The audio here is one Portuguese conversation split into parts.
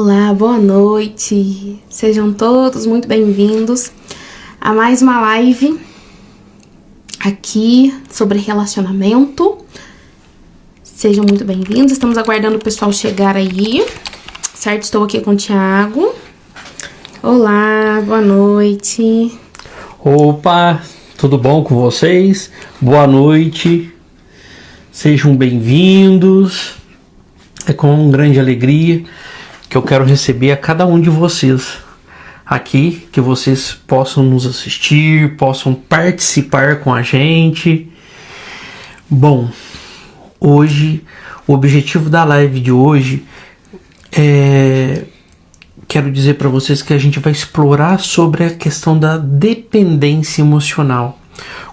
Olá, boa noite. Sejam todos muito bem-vindos a mais uma live aqui sobre relacionamento. Sejam muito bem-vindos. Estamos aguardando o pessoal chegar aí, certo? Estou aqui com o Thiago. Olá, boa noite. Opa, tudo bom com vocês? Boa noite. Sejam bem-vindos. É com grande alegria que eu quero receber a cada um de vocês aqui, que vocês possam nos assistir, possam participar com a gente. Bom, hoje, o objetivo da live de hoje quero dizer para vocês que a gente vai explorar sobre a questão da dependência emocional.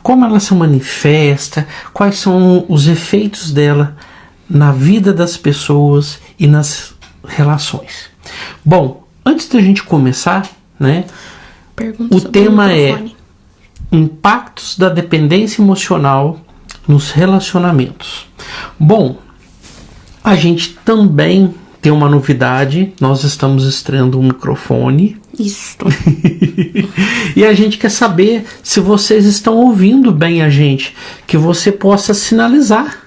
Como ela se manifesta, quais são os efeitos dela na vida das pessoas e nas relações. Bom, antes da gente começar, né, o tema é impactos da dependência emocional nos relacionamentos. Bom, a gente também tem uma novidade, nós estamos estreando um microfone. Isso. E a gente quer saber se vocês estão ouvindo bem a gente, que você possa sinalizar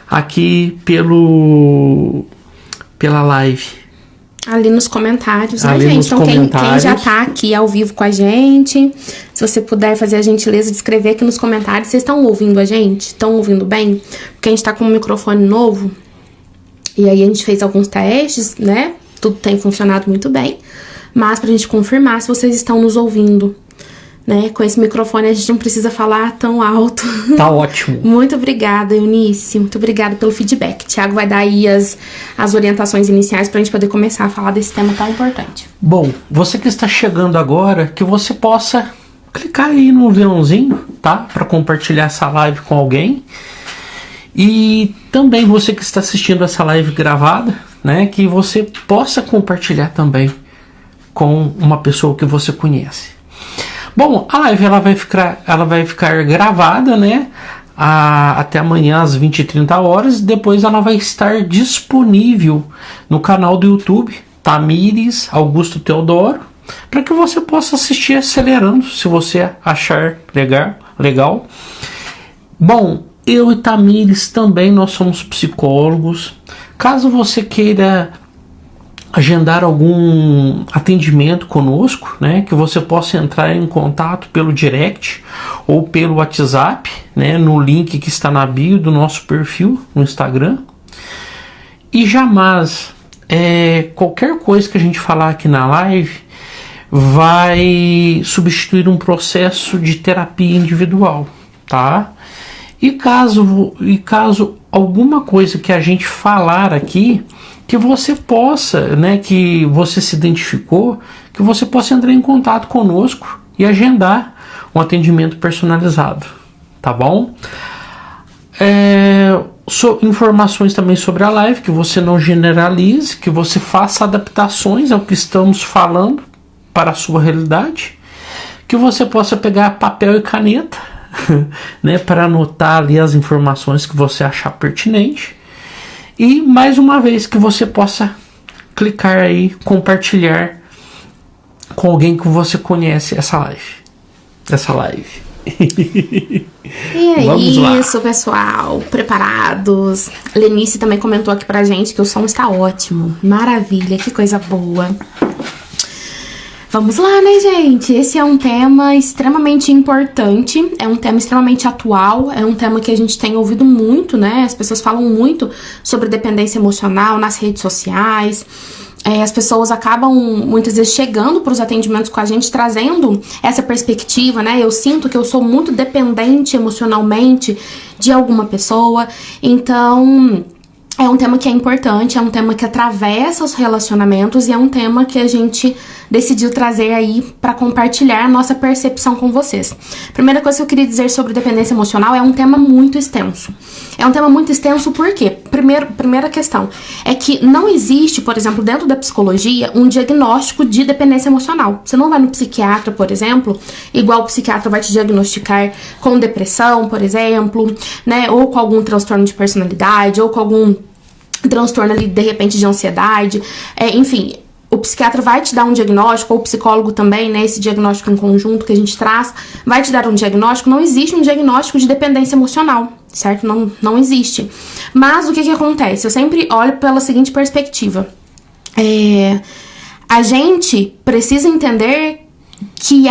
aqui pela live. Ali nos comentários, né, Ali gente? nos Então, comentários. quem já tá aqui ao vivo com a gente, se você puder fazer a gentileza de escrever aqui nos comentários, vocês estão ouvindo a gente? Estão ouvindo bem? Porque a gente tá com um microfone novo, e aí a gente fez alguns testes, né? Tudo tem funcionado muito bem, mas pra gente confirmar se vocês estão nos ouvindo, né? Com esse microfone a gente não precisa falar tão alto. Tá ótimo. Muito obrigada, Eunice. Muito obrigada pelo feedback. Thiago vai dar aí as orientações iniciais pra gente poder começar a falar desse tema tão importante. Bom, você que está chegando agora, que você possa clicar aí no aviãozinho, tá? Para compartilhar essa live com alguém. E também você que está assistindo essa live gravada, né? Que você possa compartilhar também com uma pessoa que você conhece. Bom, a live ela vai ficar gravada, né? Até amanhã às 20h30. Depois ela vai estar disponível no canal do YouTube Tamires Augusto Teodoro, para que você possa assistir acelerando, se você achar legal. Bom, eu e Tamires também nós somos psicólogos. Caso você queira agendar algum atendimento conosco, né, que você possa entrar em contato pelo direct ou pelo WhatsApp, né, no link que está na bio do nosso perfil no Instagram. E jamais qualquer coisa que a gente falar aqui na live vai substituir um processo de terapia individual, tá? E caso alguma coisa que a gente falar aqui que você possa, né, que você se identificou, que você possa entrar em contato conosco e agendar um atendimento personalizado, tá bom? Informações também sobre a live, que você não generalize, que você faça adaptações ao que estamos falando para a sua realidade, que você possa pegar papel e caneta, né, para anotar ali as informações que você achar pertinente. E mais uma vez que você possa clicar aí, compartilhar com alguém que você conhece essa live. E é Vamos isso, lá. pessoal. Preparados? Lenice também comentou aqui pra gente que o som está ótimo. Maravilha, que coisa boa. Vamos lá, né, gente? Esse é um tema extremamente importante, é um tema extremamente atual, é um tema que a gente tem ouvido muito, né? As pessoas falam muito sobre dependência emocional nas redes sociais. As pessoas acabam, muitas vezes, chegando para os atendimentos com a gente, trazendo essa perspectiva, né? Eu sinto que eu sou muito dependente emocionalmente de alguma pessoa, então é um tema que é importante, é um tema que atravessa os relacionamentos e é um tema que a gente decidiu trazer aí para compartilhar a nossa percepção com vocês. Primeira coisa que eu queria dizer sobre dependência emocional, é um tema muito extenso. É um tema muito extenso por quê? Primeira questão é que não existe, por exemplo, dentro da psicologia, um diagnóstico de dependência emocional. Você não vai no psiquiatra, por exemplo, igual o psiquiatra vai te diagnosticar com depressão, por exemplo, né, ou com algum transtorno de personalidade, ou com algum transtorno ali, de repente, de ansiedade, enfim. o psiquiatra vai te dar um diagnóstico, ou o psicólogo também, né, esse diagnóstico em conjunto que a gente traz, vai te dar um diagnóstico. Não existe um diagnóstico de dependência emocional, certo? Não existe. Mas o que acontece? Eu sempre olho pela seguinte perspectiva. A gente precisa entender que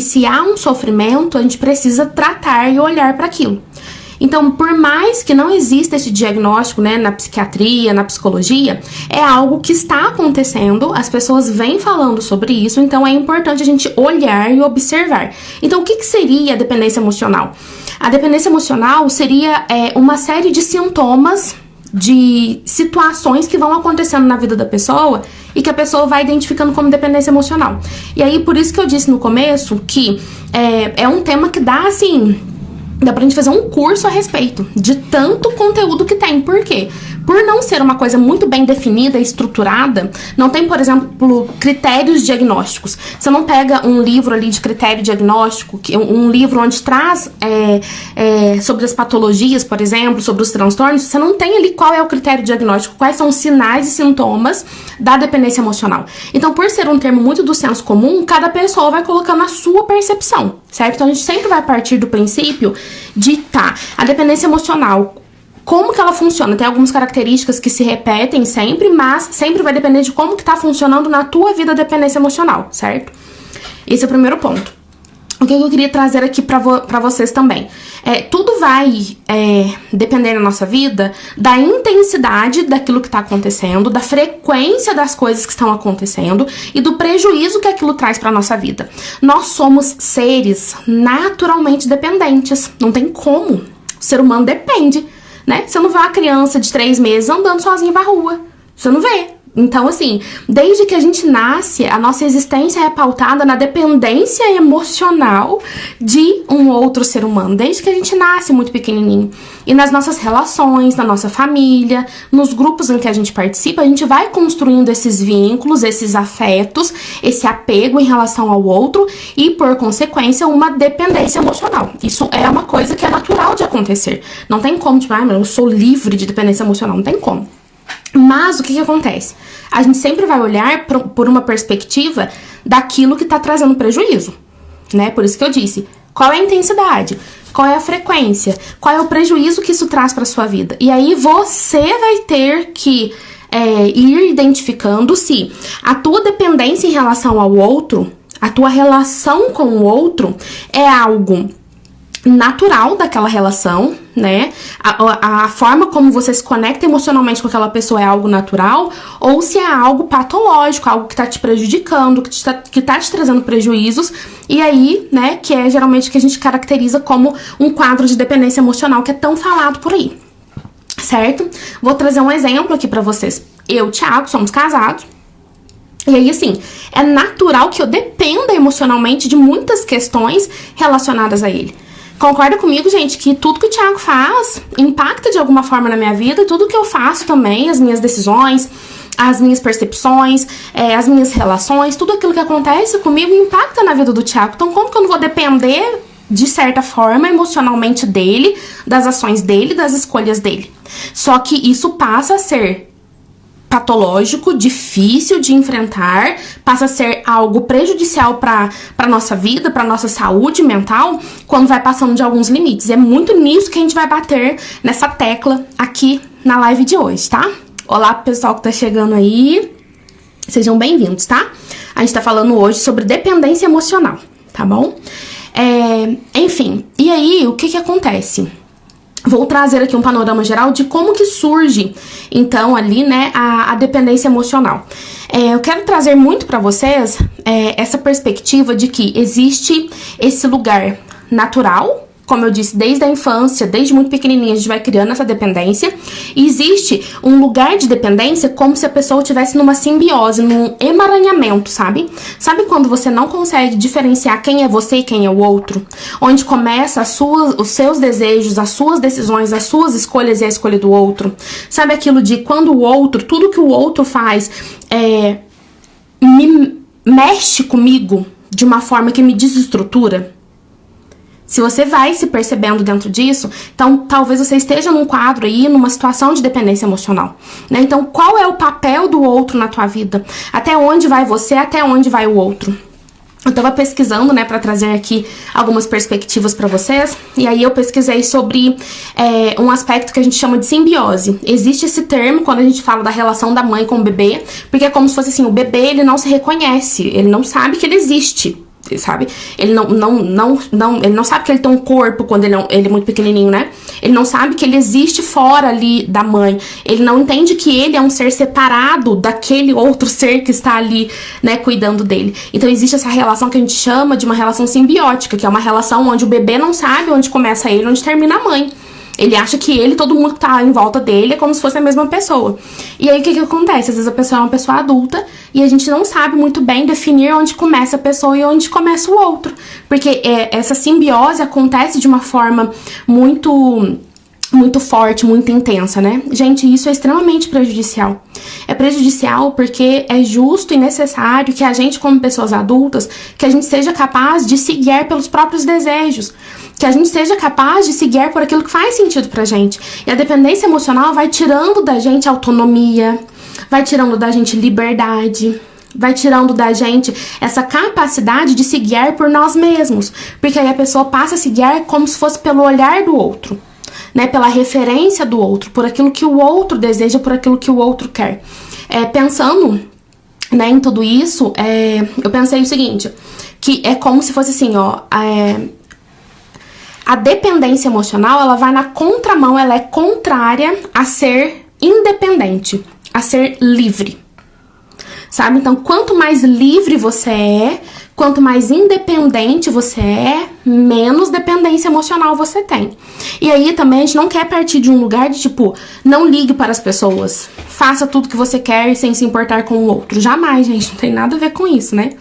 se há um sofrimento, a gente precisa tratar e olhar para aquilo. Então, por mais que não exista esse diagnóstico, né, na psiquiatria, na psicologia, é algo que está acontecendo, as pessoas vêm falando sobre isso, então é importante a gente olhar e observar. Então, o que seria a dependência emocional? A dependência emocional seria uma série de sintomas, de situações que vão acontecendo na vida da pessoa e que a pessoa vai identificando como dependência emocional. E aí, por isso que eu disse no começo que é um tema que dá, assim, dá pra gente fazer um curso a respeito de tanto conteúdo que tem. Por quê? Por não ser uma coisa muito bem definida e estruturada, não tem, por exemplo, critérios diagnósticos. Você não pega um livro ali de critério diagnóstico, um livro onde traz sobre as patologias, por exemplo, sobre os transtornos, você não tem ali qual é o critério diagnóstico, quais são os sinais e sintomas da dependência emocional. Então, por ser um termo muito do senso comum, cada pessoa vai colocando a sua percepção, certo? Então, a gente sempre vai partir do princípio de, a dependência emocional, como que ela funciona? Tem algumas características que se repetem sempre, mas sempre vai depender de como que tá funcionando na tua vida a dependência emocional, certo? Esse é o primeiro ponto. O que eu queria trazer aqui pra vocês também? Tudo vai depender na nossa vida da intensidade daquilo que tá acontecendo, da frequência das coisas que estão acontecendo e do prejuízo que aquilo traz pra nossa vida. Nós somos seres naturalmente dependentes, não tem como. O ser humano depende, né? Você não vê uma criança de 3 meses andando sozinha pra rua. Você não vê. Então, assim, desde que a gente nasce, a nossa existência é pautada na dependência emocional de um outro ser humano. Desde que a gente nasce muito pequenininho. E nas nossas relações, na nossa família, nos grupos em que a gente participa, a gente vai construindo esses vínculos, esses afetos, esse apego em relação ao outro e, por consequência, uma dependência emocional. Isso é uma coisa que é natural de acontecer. Não tem como, tipo, eu sou livre de dependência emocional. Não tem como. Mas o que acontece? A gente sempre vai olhar por uma perspectiva daquilo que tá trazendo prejuízo, né? Por isso que eu disse, qual é a intensidade? Qual é a frequência? Qual é o prejuízo que isso traz pra sua vida? E aí você vai ter que ir identificando se a tua dependência em relação ao outro, a tua relação com o outro é algo natural daquela relação, né? A forma como você se conecta emocionalmente com aquela pessoa é algo natural, ou se é algo patológico, algo que tá te prejudicando, que tá te trazendo prejuízos, e aí, né, que é geralmente que a gente caracteriza como um quadro de dependência emocional que é tão falado por aí, certo? Vou trazer um exemplo aqui pra vocês. Eu e o Thiago somos casados, e aí, assim, é natural que eu dependa emocionalmente de muitas questões relacionadas a ele. Concorda comigo, gente, que tudo que o Thiago faz impacta de alguma forma na minha vida, e tudo que eu faço também, as minhas decisões, as minhas percepções, as minhas relações, tudo aquilo que acontece comigo impacta na vida do Thiago. Então, como que eu não vou depender, de certa forma, emocionalmente dele, das ações dele, das escolhas dele? Só que isso passa a ser patológico, difícil de enfrentar, passa a ser algo prejudicial para nossa vida, para nossa saúde mental, quando vai passando de alguns limites. É muito nisso que a gente vai bater nessa tecla aqui na live de hoje, tá? Olá, pessoal que tá chegando aí, sejam bem-vindos, tá? A gente tá falando hoje sobre dependência emocional, tá bom? Enfim, e aí, o que acontece? Vou trazer aqui um panorama geral de como que surge, então, ali, né, a dependência emocional. Eu quero trazer muito pra vocês essa perspectiva de que existe esse lugar natural, como eu disse, desde a infância, desde muito pequenininha, a gente vai criando essa dependência. E existe um lugar de dependência como se a pessoa estivesse numa simbiose, num emaranhamento, sabe? Sabe quando você não consegue diferenciar quem é você e quem é o outro? Onde começa os seus desejos, as suas decisões, as suas escolhas e a escolha do outro? Sabe aquilo de quando o outro, tudo que o outro faz me mexe comigo de uma forma que me desestrutura? Se você vai se percebendo dentro disso, então talvez você esteja num quadro aí, numa situação de dependência emocional, né? Então, qual é o papel do outro na tua vida? Até onde vai você, até onde vai o outro? Eu tava pesquisando, né, pra trazer aqui algumas perspectivas pra vocês, e aí eu pesquisei sobre um aspecto que a gente chama de simbiose. Existe esse termo quando a gente fala da relação da mãe com o bebê, porque é como se fosse assim, o bebê, ele não se reconhece, ele não sabe que ele existe, sabe? Ele ele não sabe que ele tem um corpo quando ele é muito pequenininho, né? Ele não sabe que ele existe fora ali da mãe. Ele não entende que ele é um ser separado daquele outro ser que está ali, né, cuidando dele. Então existe essa relação que a gente chama de uma relação simbiótica, que é uma relação onde o bebê não sabe onde começa ele, onde termina a mãe. Ele acha que ele, todo mundo que tá em volta dele, é como se fosse a mesma pessoa. E aí, o que acontece? Às vezes a pessoa é uma pessoa adulta e a gente não sabe muito bem definir onde começa a pessoa e onde começa o outro. Porque essa simbiose acontece de uma forma muito forte, muito intensa, né? Gente, isso é extremamente prejudicial. É prejudicial porque é justo e necessário que a gente, como pessoas adultas, que a gente seja capaz de se guiar pelos próprios desejos, que a gente seja capaz de se guiar por aquilo que faz sentido pra gente. E a dependência emocional vai tirando da gente autonomia, vai tirando da gente liberdade, vai tirando da gente essa capacidade de se guiar por nós mesmos. Porque aí a pessoa passa a se guiar como se fosse pelo olhar do outro, né, pela referência do outro, por aquilo que o outro deseja, por aquilo que o outro quer. Pensando, né, em tudo isso, eu pensei o seguinte, que é como se fosse assim, ó, a dependência emocional, ela vai na contramão, ela é contrária a ser independente, a ser livre, sabe? Então, quanto mais livre você é, quanto mais independente você é, menos dependência emocional você tem. E aí também a gente não quer partir de um lugar de tipo, não ligue para as pessoas, faça tudo que você quer sem se importar com o outro. Jamais, gente, não tem nada a ver com isso, né?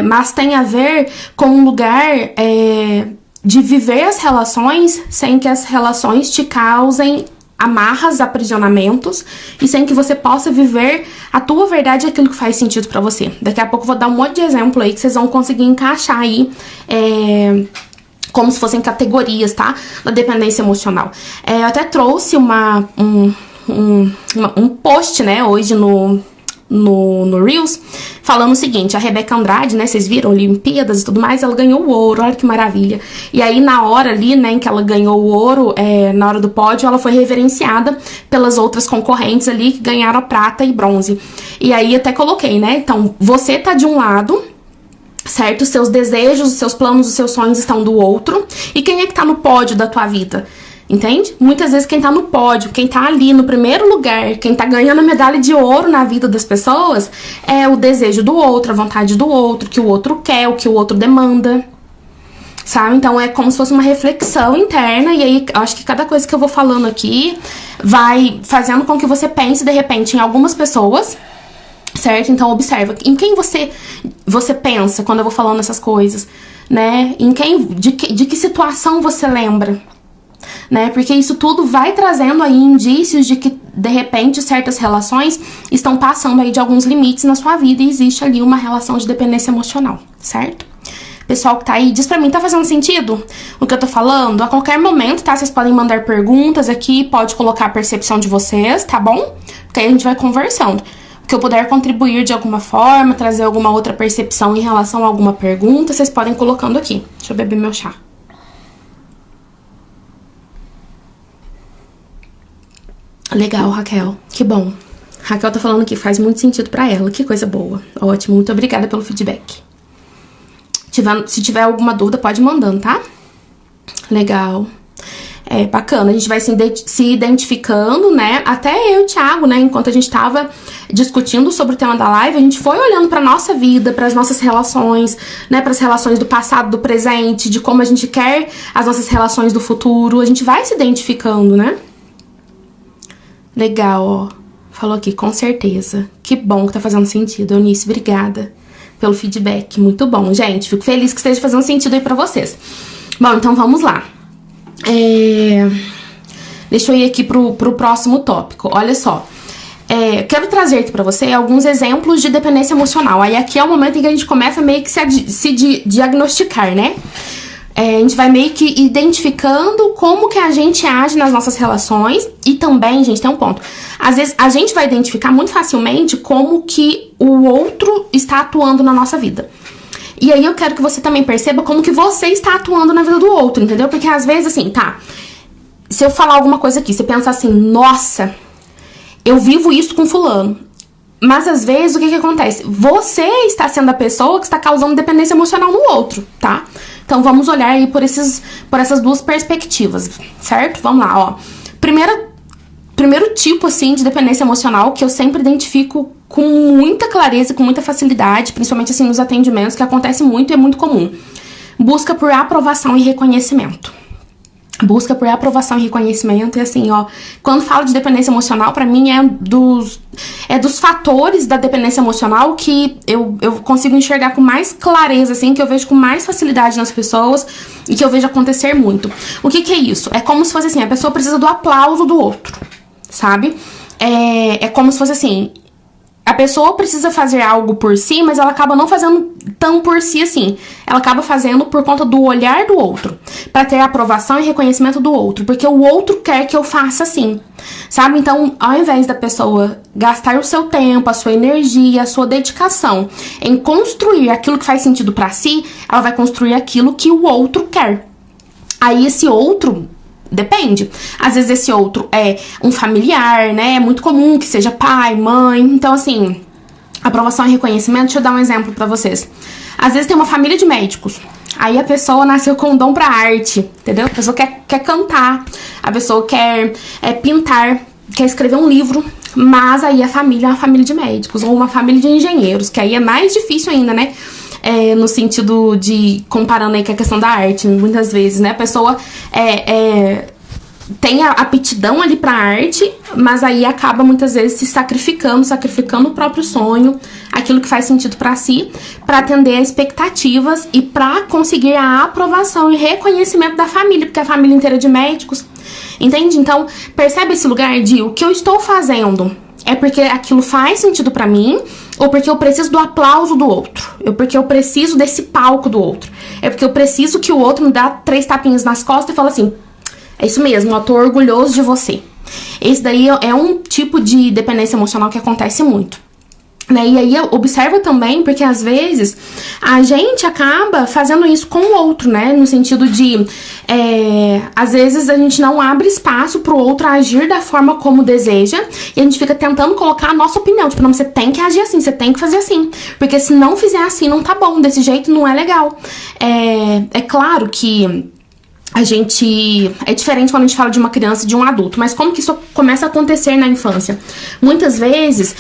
Mas tem a ver com um lugar de viver as relações sem que as relações te causem amarras, aprisionamentos, e sem que você possa viver a tua verdade e aquilo que faz sentido pra você. Daqui a pouco eu vou dar um monte de exemplo aí que vocês vão conseguir encaixar aí, como se fossem categorias, tá? Da dependência emocional. Eu até trouxe um post, né, hoje no Reels, falando o seguinte, a Rebeca Andrade, né, vocês viram, Olimpíadas e tudo mais, ela ganhou o ouro, olha que maravilha. E aí, na hora ali, né, em que ela ganhou o ouro, na hora do pódio, ela foi reverenciada pelas outras concorrentes ali, que ganharam a prata e bronze. E aí, até coloquei, né, então, você tá de um lado, certo? Os seus desejos, os seus planos, os seus sonhos estão do outro. E quem é que tá no pódio da tua vida? Entende? Muitas vezes quem tá no pódio, quem tá ali no primeiro lugar, quem tá ganhando a medalha de ouro na vida das pessoas, é o desejo do outro, a vontade do outro, o que o outro quer, o que o outro demanda, sabe? Então é como se fosse uma reflexão interna, e aí eu acho que cada coisa que eu vou falando aqui vai fazendo com que você pense, de repente, em algumas pessoas, certo? Então observa, em quem você pensa quando eu vou falando essas coisas, né? De que situação você lembra? Né? Porque isso tudo vai trazendo aí indícios de que, de repente, certas relações estão passando aí de alguns limites na sua vida e existe ali uma relação de dependência emocional, certo? Pessoal que tá aí, diz pra mim, tá fazendo sentido o que eu tô falando? A qualquer momento, tá? Vocês podem mandar perguntas aqui, pode colocar a percepção de vocês, tá bom? Porque aí a gente vai conversando. O que eu puder contribuir de alguma forma, trazer alguma outra percepção em relação a alguma pergunta, vocês podem colocando aqui. Deixa eu beber meu chá. Legal, Raquel. Que bom. Raquel tá falando que faz muito sentido pra ela. Que coisa boa. Ótimo. Muito obrigada pelo feedback. Se tiver alguma dúvida, pode ir mandando, tá? Legal. Bacana. A gente vai se identificando, né? Até eu e o Thiago, né? Enquanto a gente tava discutindo sobre o tema da live, a gente foi olhando pra nossa vida, pras nossas relações, né? Pras relações do passado, do presente, de como a gente quer as nossas relações do futuro. A gente vai se identificando, né? Legal, ó. Falou aqui, com certeza. Que bom que tá fazendo sentido, Eunice. Obrigada pelo feedback. Muito bom, gente. Fico feliz que esteja fazendo sentido aí pra vocês. Bom, então vamos lá. Deixa eu ir aqui pro próximo tópico. Olha só. Quero trazer aqui pra você alguns exemplos de dependência emocional. Aí aqui é o momento em que a gente começa meio que se diagnosticar, né? A gente vai meio que identificando como que a gente age nas nossas relações. E também, gente, tem um ponto. Às vezes, a gente vai identificar muito facilmente como que o outro está atuando na nossa vida. E aí eu quero que você também perceba como que você está atuando na vida do outro, entendeu? Porque às vezes, assim, tá, se eu falar alguma coisa aqui, você pensa assim, nossa, eu vivo isso com fulano. Mas às vezes, o que acontece? Você está sendo a pessoa que está causando dependência emocional no outro, tá? Então vamos olhar aí por essas duas perspectivas, certo? Vamos lá, ó. Primeiro tipo, assim, de dependência emocional que eu sempre identifico com muita clareza e com muita facilidade, principalmente, assim, nos atendimentos, que acontece muito e é muito comum. Busca por aprovação e reconhecimento. Busca por aprovação e reconhecimento. E assim, ó, quando falo de dependência emocional, pra mim é dos fatores da dependência emocional que eu consigo enxergar com mais clareza, assim, que eu vejo com mais facilidade nas pessoas e que eu vejo acontecer muito. O que é isso? É como se fosse assim, a pessoa precisa do aplauso do outro, sabe? É como se fosse assim, a pessoa precisa fazer algo por si, mas ela acaba não fazendo tão por si assim. Ela acaba fazendo por conta do olhar do outro, pra ter aprovação e reconhecimento do outro, porque o outro quer que eu faça assim, sabe? Então, ao invés da pessoa gastar o seu tempo, a sua energia, a sua dedicação em construir aquilo que faz sentido pra si, ela vai construir aquilo que o outro quer. Aí esse outro depende. Às vezes esse outro é um familiar, né? É muito comum que seja pai, mãe. Então, assim, aprovação e reconhecimento, deixa eu dar um exemplo pra vocês. Às vezes tem uma família de médicos. Aí a pessoa nasceu com um dom pra arte, entendeu? A pessoa quer cantar, a pessoa quer pintar, quer escrever um livro. Mas aí a família é uma família de médicos ou uma família de engenheiros, que aí é mais difícil ainda, né? No sentido de, comparando aí com a questão da arte, muitas vezes, né? A pessoa tem a aptidão ali pra arte, mas aí acaba muitas vezes se sacrificando o próprio sonho, aquilo que faz sentido pra si, pra atender a expectativas e pra conseguir a aprovação e reconhecimento da família, porque a família inteira é de médicos, entende? Então, percebe esse lugar de o que eu estou fazendo é porque aquilo faz sentido pra mim, ou porque eu preciso do aplauso do outro, porque eu preciso desse palco do outro, é porque eu preciso que o outro me dá 3 tapinhas nas costas e fala assim, é isso mesmo, eu tô orgulhoso de você. Esse daí é um tipo de dependência emocional que acontece muito, né? E aí observa também, porque às vezes a gente acaba fazendo isso com o outro, né? No sentido de, às vezes a gente não abre espaço pro outro agir da forma como deseja, e a gente fica tentando colocar a nossa opinião, tipo, não, você tem que agir assim, você tem que fazer assim, porque se não fizer assim não tá bom, desse jeito não é legal. É claro que é diferente quando a gente fala de uma criança e de um adulto, mas como que isso começa a acontecer na infância? Muitas vezes,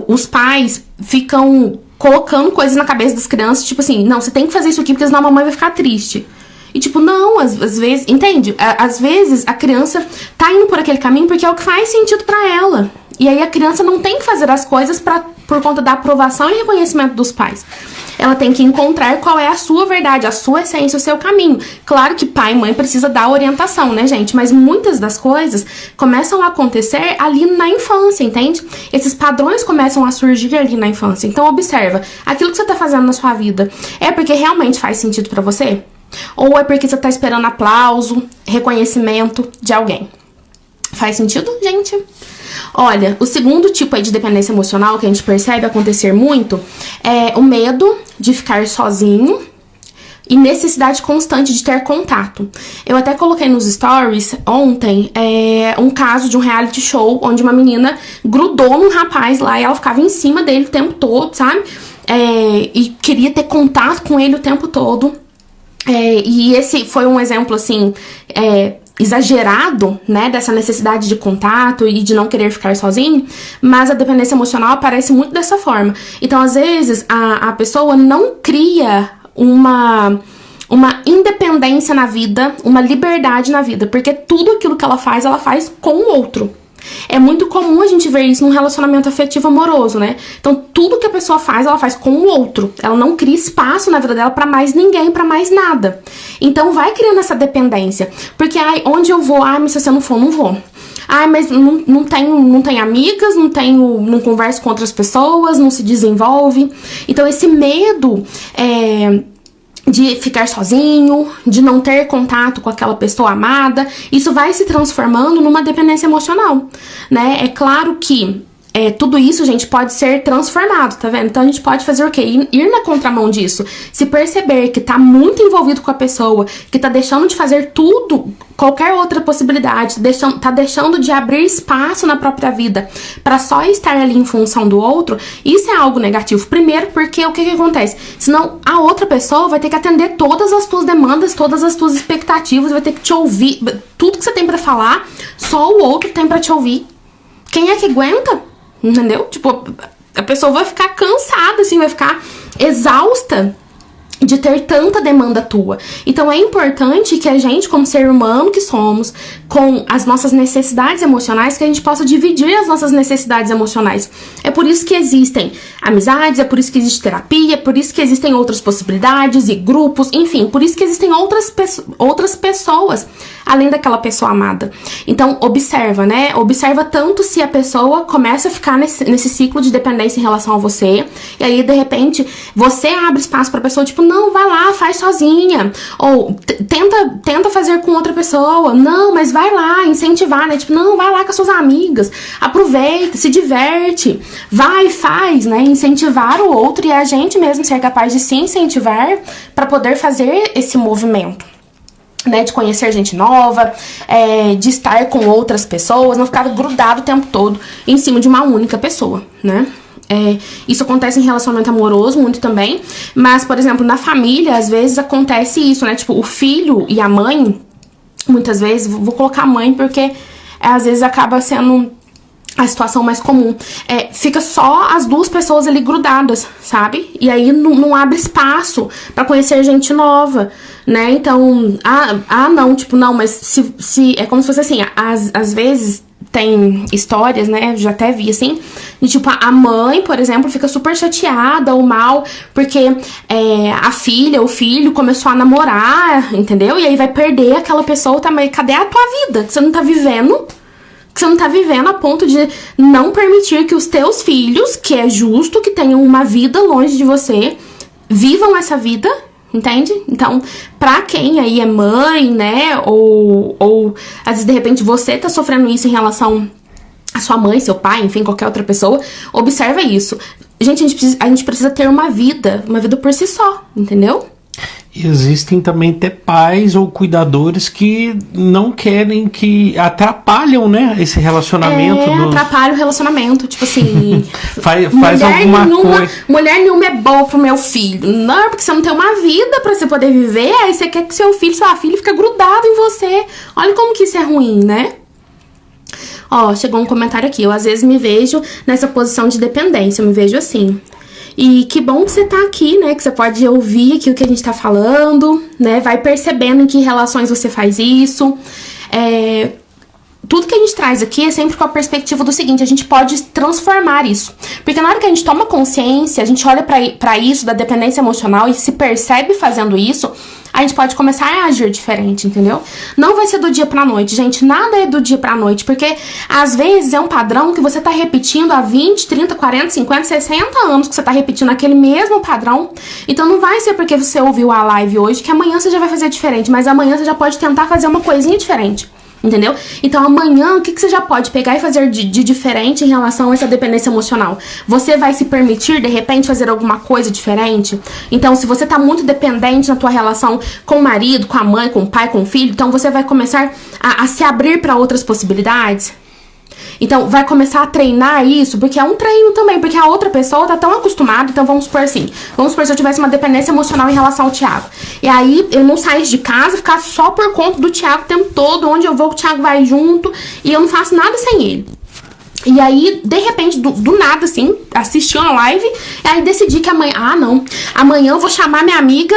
os pais ficam colocando coisas na cabeça das crianças, tipo assim, não, você tem que fazer isso aqui porque senão a mamãe vai ficar triste. E tipo, não, às vezes, entende? Às vezes a criança tá indo por aquele caminho porque é o que faz sentido pra ela. E aí a criança não tem que fazer as coisas por conta da aprovação e reconhecimento dos pais. Ela tem que encontrar qual é a sua verdade, a sua essência, o seu caminho. Claro que pai e mãe precisa dar orientação, né, gente? Mas muitas das coisas começam a acontecer ali na infância, entende? Esses padrões começam a surgir ali na infância. Então observa, aquilo que você tá fazendo na sua vida é porque realmente faz sentido pra você? Ou é porque você tá esperando aplauso, reconhecimento de alguém? Faz sentido, gente? Olha, o segundo tipo aí de dependência emocional que a gente percebe acontecer muito é o medo de ficar sozinho e necessidade constante de ter contato. Eu até coloquei nos stories ontem um caso de um reality show onde uma menina grudou num rapaz lá e ela ficava em cima dele o tempo todo, sabe? E queria ter contato com ele o tempo todo. E esse foi um exemplo, assim, exagerado, né, dessa necessidade de contato e de não querer ficar sozinho, mas a dependência emocional aparece muito dessa forma. Então, às vezes, a pessoa não cria uma independência na vida, uma liberdade na vida, porque tudo aquilo que ela faz com o outro. É muito comum a gente ver isso num relacionamento afetivo amoroso, né? Então, tudo que a pessoa faz, ela faz com o outro. Ela não cria espaço na vida dela pra mais ninguém, pra mais nada. Então, vai criando essa dependência. Porque, onde eu vou? Mas se você não for, não vou. Mas não tem amigas, não converso com outras pessoas, não se desenvolve. Então, esse medo de ficar sozinho, de não ter contato com aquela pessoa amada. Isso vai se transformando numa dependência emocional, né? É claro que tudo isso, gente, pode ser transformado, tá vendo? Então a gente pode fazer o quê? Ir na contramão disso. Se perceber que tá muito envolvido com a pessoa, que tá deixando de fazer tudo, qualquer outra possibilidade, tá deixando de abrir espaço na própria vida pra só estar ali em função do outro, isso é algo negativo. Primeiro, porque o que acontece? Senão a outra pessoa vai ter que atender todas as tuas demandas, todas as tuas expectativas, vai ter que te ouvir, tudo que você tem pra falar, só o outro tem pra te ouvir. Quem é que aguenta? Entendeu? Tipo, a pessoa vai ficar cansada, assim, vai ficar exausta de ter tanta demanda tua. Então é importante que a gente, como ser humano que somos, com as nossas necessidades emocionais, que a gente possa dividir as nossas necessidades emocionais. É por isso que existem amizades, é por isso que existe terapia, é por isso que existem outras possibilidades e grupos, enfim, por isso que existem outras pessoas além daquela pessoa amada. Então observa, né? Observa tanto se a pessoa começa a ficar nesse ciclo de dependência em relação a você, e aí de repente você abre espaço pra pessoa, tipo, não, vai lá, faz sozinha. Ou tenta fazer com outra pessoa. Não, mas vai lá, incentivar, né? Tipo, não, vai lá com as suas amigas. Aproveita, se diverte. Vai, faz, né? Incentivar o outro e a gente mesmo ser capaz de se incentivar para poder fazer esse movimento. Né, de conhecer gente nova, de estar com outras pessoas, não ficar grudado o tempo todo em cima de uma única pessoa, né? Isso acontece em relacionamento amoroso muito também, mas, por exemplo, na família, às vezes acontece isso, né? Tipo, o filho e a mãe, muitas vezes, vou colocar a mãe porque às vezes acaba sendo a situação mais comum. Fica só as duas pessoas ali grudadas, sabe? E aí não abre espaço pra conhecer gente nova, né? Então, não, tipo, não, mas se é como se fosse assim, às vezes tem histórias, né, já até vi assim, de tipo, a mãe, por exemplo, fica super chateada ou mal, porque a filha, o filho começou a namorar, entendeu? E aí vai perder aquela pessoa também. Cadê a tua vida? Que você não tá vivendo? Que você não tá vivendo a ponto de não permitir que os teus filhos, que é justo que tenham uma vida longe de você, vivam essa vida, entende? Então, pra quem aí é mãe, né, ou às vezes de repente você tá sofrendo isso em relação a sua mãe, seu pai, enfim, qualquer outra pessoa, observa isso. Gente, a gente precisa ter uma vida por si só, entendeu? E existem também até pais ou cuidadores que não querem, que atrapalham, né, esse relacionamento. Atrapalha o relacionamento, tipo assim... faz alguma coisa. Mulher nenhuma é boa pro meu filho. Não, porque você não tem uma vida pra você poder viver, aí você quer que seu filho, sua filha fica grudado em você. Olha como que isso é ruim, né? Ó, chegou um comentário aqui. Eu às vezes me vejo nessa posição de dependência, eu me vejo assim... E que bom que você tá aqui, né? Que você pode ouvir aqui o que a gente tá falando, né? Vai percebendo em que relações você faz isso. Tudo que a gente traz aqui é sempre com a perspectiva do seguinte: a gente pode transformar isso. Porque na hora que a gente toma consciência, a gente olha pra isso, da dependência emocional, e se percebe fazendo isso, a gente pode começar a agir diferente, entendeu? Não vai ser do dia pra noite, gente. Nada é do dia pra noite. Porque, às vezes, é um padrão que você tá repetindo há 20, 30, 40, 50, 60 anos que você tá repetindo aquele mesmo padrão. Então, não vai ser porque você ouviu a live hoje que amanhã você já vai fazer diferente. Mas amanhã você já pode tentar fazer uma coisinha diferente. Entendeu? Então amanhã, o que você já pode pegar e fazer de diferente em relação a essa dependência emocional? Você vai se permitir, de repente, fazer alguma coisa diferente? Então, se você tá muito dependente na tua relação com o marido, com a mãe, com o pai, com o filho, então você vai começar a se abrir para outras possibilidades? Então, vai começar a treinar isso, porque é um treino também, porque a outra pessoa tá tão acostumada. Então, vamos supor assim, se eu tivesse uma dependência emocional em relação ao Thiago. E aí, eu não saísse de casa, ficar só por conta do Thiago o tempo todo, onde eu vou, o Thiago vai junto, e eu não faço nada sem ele. E aí, de repente, do nada, assim, assisti uma live, e aí decidi que amanhã eu vou chamar minha amiga,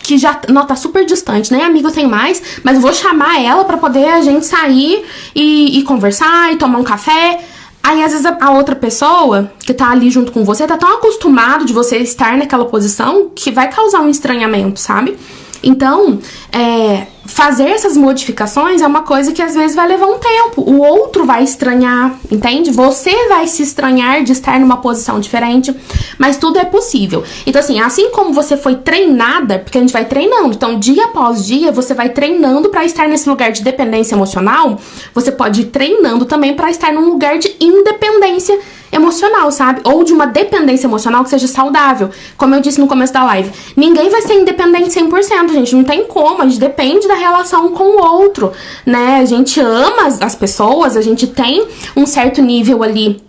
que já tá super distante, nem amiga eu tenho mais, mas eu vou chamar ela pra poder a gente sair e conversar e tomar um café. Aí, às vezes, a outra pessoa que tá ali junto com você tá tão acostumado de você estar naquela posição que vai causar um estranhamento, sabe? Então, fazer essas modificações é uma coisa que às vezes vai levar um tempo. O outro vai estranhar, entende? Você vai se estranhar de estar numa posição diferente, mas tudo é possível. Então, assim como você foi treinada, porque a gente vai treinando, então dia após dia você vai treinando pra estar nesse lugar de dependência emocional, você pode ir treinando também pra estar num lugar de independência emocional, sabe? Ou de uma dependência emocional que seja saudável. Como eu disse no começo da live, ninguém vai ser independente 100%, gente. Não tem como, a gente depende da relação com o outro, né? A gente ama as pessoas, a gente tem um certo nível ali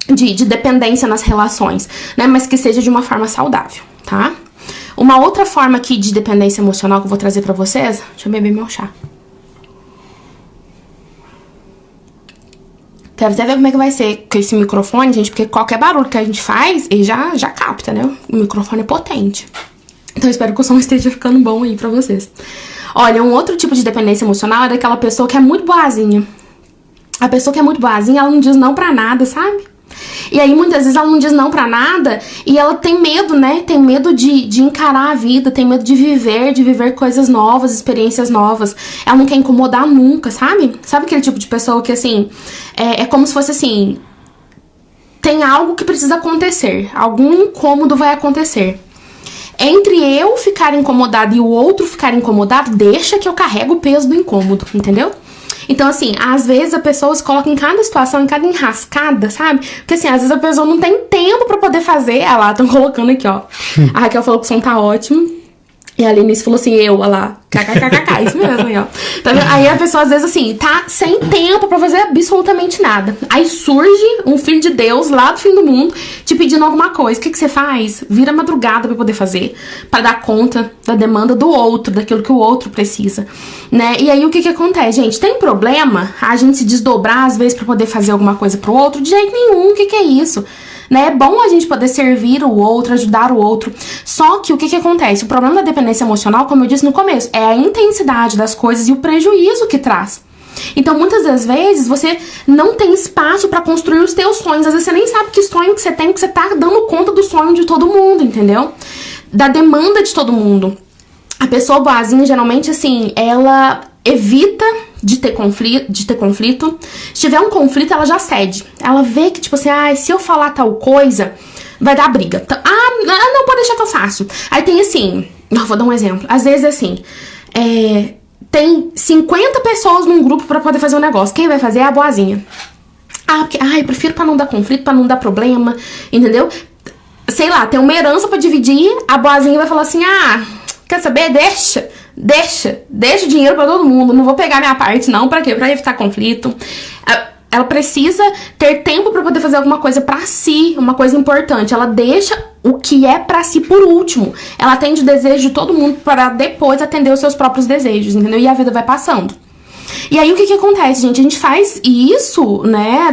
de dependência nas relações, né? Mas que seja de uma forma saudável, tá? Uma outra forma aqui de dependência emocional que eu vou trazer pra vocês... Deixa eu beber meu chá. Quero até ver como é que vai ser com esse microfone, gente, porque qualquer barulho que a gente faz, ele já capta, né? O microfone é potente. Então eu espero que o som esteja ficando bom aí pra vocês. Olha, um outro tipo de dependência emocional é daquela pessoa que é muito boazinha. A pessoa que é muito boazinha, ela não diz não pra nada, sabe? E aí, muitas vezes, ela não diz não pra nada e ela tem medo, né? Tem medo de encarar a vida, tem medo de viver coisas novas, experiências novas. Ela não quer incomodar nunca, sabe? Sabe aquele tipo de pessoa que, assim, é como se fosse, assim, tem algo que precisa acontecer, algum incômodo vai acontecer. Entre eu ficar incomodada e o outro ficar incomodado, deixa que eu carrego o peso do incômodo, entendeu? Então, assim, às vezes a pessoa se coloca em cada situação, em cada enrascada, sabe? Porque, assim, às vezes a pessoa não tem tempo pra poder fazer. Ah lá, estão colocando aqui, ó. A Raquel falou que o som tá ótimo. E a Lenice falou assim, olha lá, kkkk, isso mesmo, aí, ó. Tá vendo? Aí a pessoa, às vezes, assim, tá sem tempo pra fazer absolutamente nada. Aí surge um filho de Deus lá do fim do mundo te pedindo alguma coisa. O que você faz? Vira madrugada pra poder fazer, pra dar conta da demanda do outro, daquilo que o outro precisa, né? E aí, o que acontece, gente? Tem problema a gente se desdobrar, às vezes, pra poder fazer alguma coisa pro outro? De jeito nenhum, o que é isso? Né? É bom a gente poder servir o outro, ajudar o outro. Só que o que acontece? O problema da dependência emocional, como eu disse no começo, é a intensidade das coisas e o prejuízo que traz. Então, muitas das vezes, você não tem espaço pra construir os teus sonhos. Às vezes, você nem sabe que sonho que você tem, porque você tá dando conta do sonho de todo mundo, entendeu? Da demanda de todo mundo. A pessoa boazinha, geralmente, assim, ela evita de ter conflito. Se tiver um conflito, ela já cede. Ela vê que, tipo assim, se eu falar tal coisa, vai dar briga. Então, não, pode deixar que eu faço. Aí tem assim, vou dar um exemplo. Às vezes, assim, tem 50 pessoas num grupo pra poder fazer um negócio. Quem vai fazer é a boazinha. Porque, eu prefiro pra não dar conflito, pra não dar problema, entendeu? Sei lá, tem uma herança pra dividir, a boazinha vai falar assim, quer saber? Deixa o dinheiro pra todo mundo, não vou pegar minha parte não, pra quê? Pra evitar conflito. Ela precisa ter tempo pra poder fazer alguma coisa pra si, uma coisa importante. Ela deixa o que é pra si por último. Ela atende o desejo de todo mundo para depois atender os seus próprios desejos, entendeu? E a vida vai passando. E aí, o que acontece, gente? A gente faz isso, né?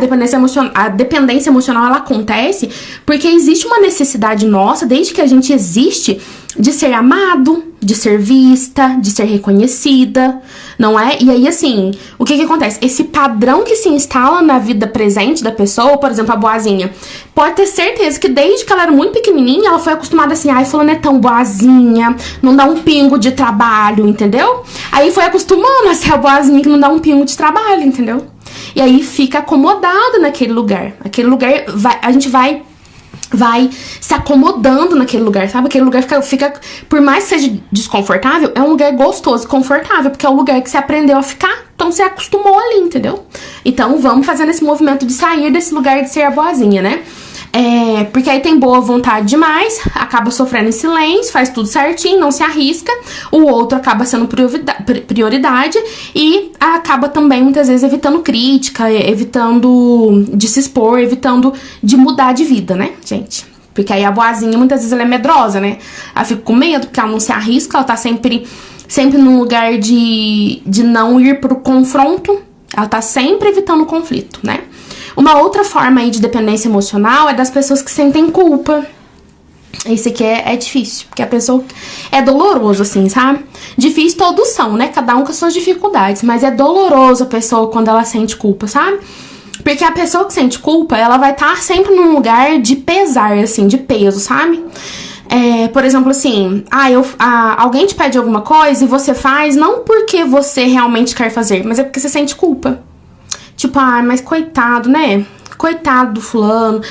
A dependência emocional, ela acontece porque existe uma necessidade nossa, desde que a gente existe, de ser amado, de ser vista, de ser reconhecida, não é? E aí, assim, o que acontece? Esse padrão que se instala na vida presente da pessoa, por exemplo, a boazinha, pode ter certeza que desde que ela era muito pequenininha, ela foi acostumada assim, fulano é tão boazinha, não dá um pingo de trabalho, entendeu? Aí foi acostumando a ser a boazinha que não dá um pingo de trabalho, entendeu? E aí fica acomodada naquele lugar. Aquele lugar, a gente vai se acomodando naquele lugar, sabe? Aquele lugar fica, por mais que seja desconfortável, é um lugar gostoso e confortável, porque é o lugar que você aprendeu a ficar, então você acostumou ali, entendeu? Então vamos fazendo esse movimento de sair desse lugar de ser a boazinha, né? Porque aí tem boa vontade demais, acaba sofrendo em silêncio, faz tudo certinho, não se arrisca, o outro acaba sendo prioridade e acaba também muitas vezes evitando crítica, evitando de se expor, evitando de mudar de vida, né, gente? Porque aí a boazinha muitas vezes ela é medrosa, né? Ela fica com medo porque ela não se arrisca, ela tá sempre num lugar de não ir pro confronto, ela tá sempre evitando o conflito, né? Uma outra forma aí de dependência emocional é das pessoas que sentem culpa. Esse aqui é difícil, porque a pessoa é doloroso, assim, sabe? Difícil todos são, né? Cada um com as suas dificuldades, mas é doloroso a pessoa quando ela sente culpa, sabe? Porque a pessoa que sente culpa, ela vai estar sempre num lugar de pesar, assim, de peso, sabe? Por exemplo, assim, alguém te pede alguma coisa e você faz não porque você realmente quer fazer, mas é porque você sente culpa. Tipo, mas coitado, né? Coitado do fulano.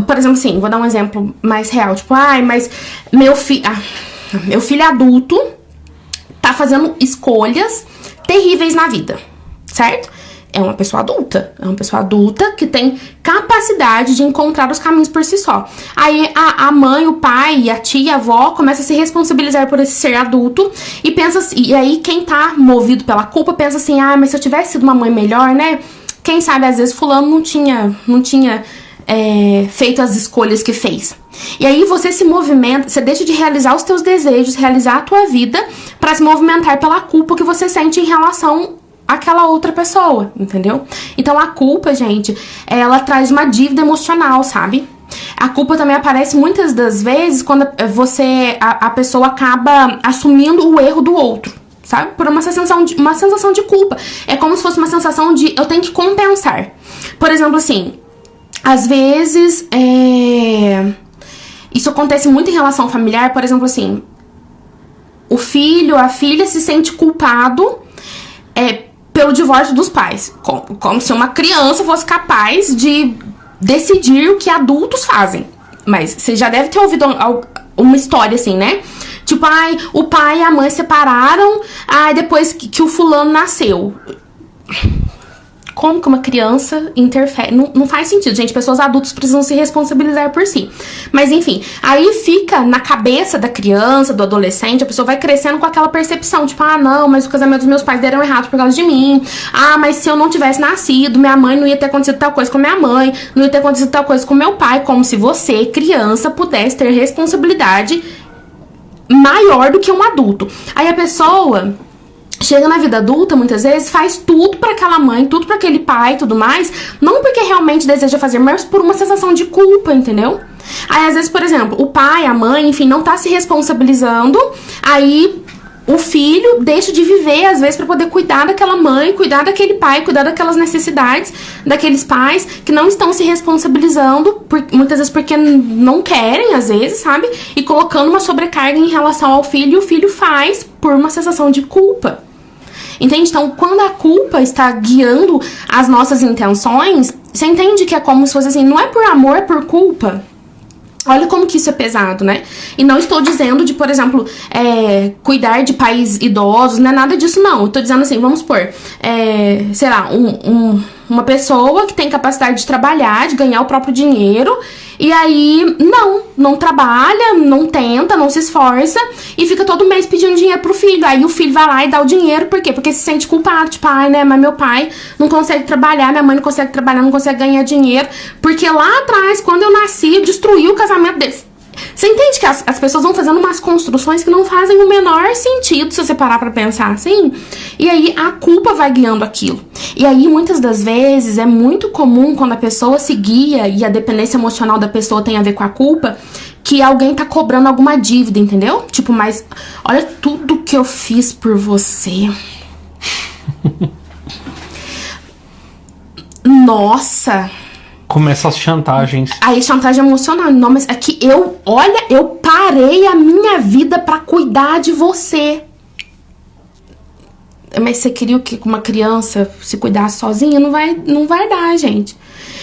Por exemplo, assim, vou dar um exemplo mais real. Tipo, mas meu filho adulto tá fazendo escolhas terríveis na vida, certo? É uma pessoa adulta que tem capacidade de encontrar os caminhos por si só. Aí a mãe, o pai, a tia, a avó começa a se responsabilizar por esse ser adulto e pensa assim, e aí quem tá movido pela culpa pensa assim, mas se eu tivesse sido uma mãe melhor, né? Quem sabe às vezes fulano não tinha feito as escolhas que fez. E aí você se movimenta, você deixa de realizar os teus desejos, realizar a tua vida pra se movimentar pela culpa que você sente em relação àquela outra pessoa, entendeu? Então a culpa, gente, ela traz uma dívida emocional, sabe? A culpa também aparece muitas das vezes quando a pessoa acaba assumindo o erro do outro, sabe? Por uma sensação de culpa. É como se fosse uma sensação de eu tenho que compensar. Por exemplo, assim, às vezes isso acontece muito em relação familiar. Por exemplo, assim, o filho, a filha se sente culpado pelo divórcio dos pais. Como se uma criança fosse capaz de decidir o que adultos fazem. Mas você já deve ter ouvido uma história assim, né? Tipo, o pai e a mãe separaram, depois que o fulano nasceu. Como que uma criança interfere? Não faz sentido, gente. Pessoas adultas precisam se responsabilizar por si. Mas, enfim, aí fica na cabeça da criança, do adolescente, a pessoa vai crescendo com aquela percepção. Tipo, não, mas o casamento dos meus pais deram errado por causa de mim. Mas se eu não tivesse nascido, minha mãe não ia ter acontecido tal coisa com minha mãe, não ia ter acontecido tal coisa com meu pai. Como se você, criança, pudesse ter responsabilidade maior do que um adulto. Aí a pessoa chega na vida adulta, muitas vezes, faz tudo pra aquela mãe, tudo pra aquele pai e tudo mais, não porque realmente deseja fazer, mas por uma sensação de culpa, entendeu? Aí, às vezes, por exemplo, o pai, a mãe, enfim, não tá se responsabilizando, aí o filho deixa de viver, às vezes, pra poder cuidar daquela mãe, cuidar daquele pai, cuidar daquelas necessidades daqueles pais que não estão se responsabilizando, muitas vezes porque não querem, às vezes, sabe? E colocando uma sobrecarga em relação ao filho, e o filho faz por uma sensação de culpa. Entende? Então, quando a culpa está guiando as nossas intenções, você entende que é como se fosse assim, não é por amor, é por culpa. Olha como que isso é pesado, né? E não estou dizendo de, por exemplo, cuidar de pais idosos, não é nada disso, não. Eu tô dizendo assim, vamos supor, sei lá, uma pessoa que tem capacidade de trabalhar, de ganhar o próprio dinheiro, e aí não trabalha, não tenta, não se esforça, e fica todo mês pedindo dinheiro pro filho. Aí o filho vai lá e dá o dinheiro, por quê? Porque se sente culpado, tipo, né, mas meu pai não consegue trabalhar, minha mãe não consegue trabalhar, não consegue ganhar dinheiro, porque lá atrás, quando eu nasci, destruiu o casamento deles. Você entende que as pessoas vão fazendo umas construções que não fazem o menor sentido se você parar pra pensar assim? E aí a culpa vai guiando aquilo. E aí muitas das vezes é muito comum quando a pessoa se guia e a dependência emocional da pessoa tem a ver com a culpa, que alguém tá cobrando alguma dívida, entendeu? Tipo, mas olha tudo que eu fiz por você. Nossa... Começa as chantagens. Aí, chantagem emocional. Não, mas é que eu parei a minha vida pra cuidar de você. Mas você queria que uma criança se cuidasse sozinha? Não vai dar, gente.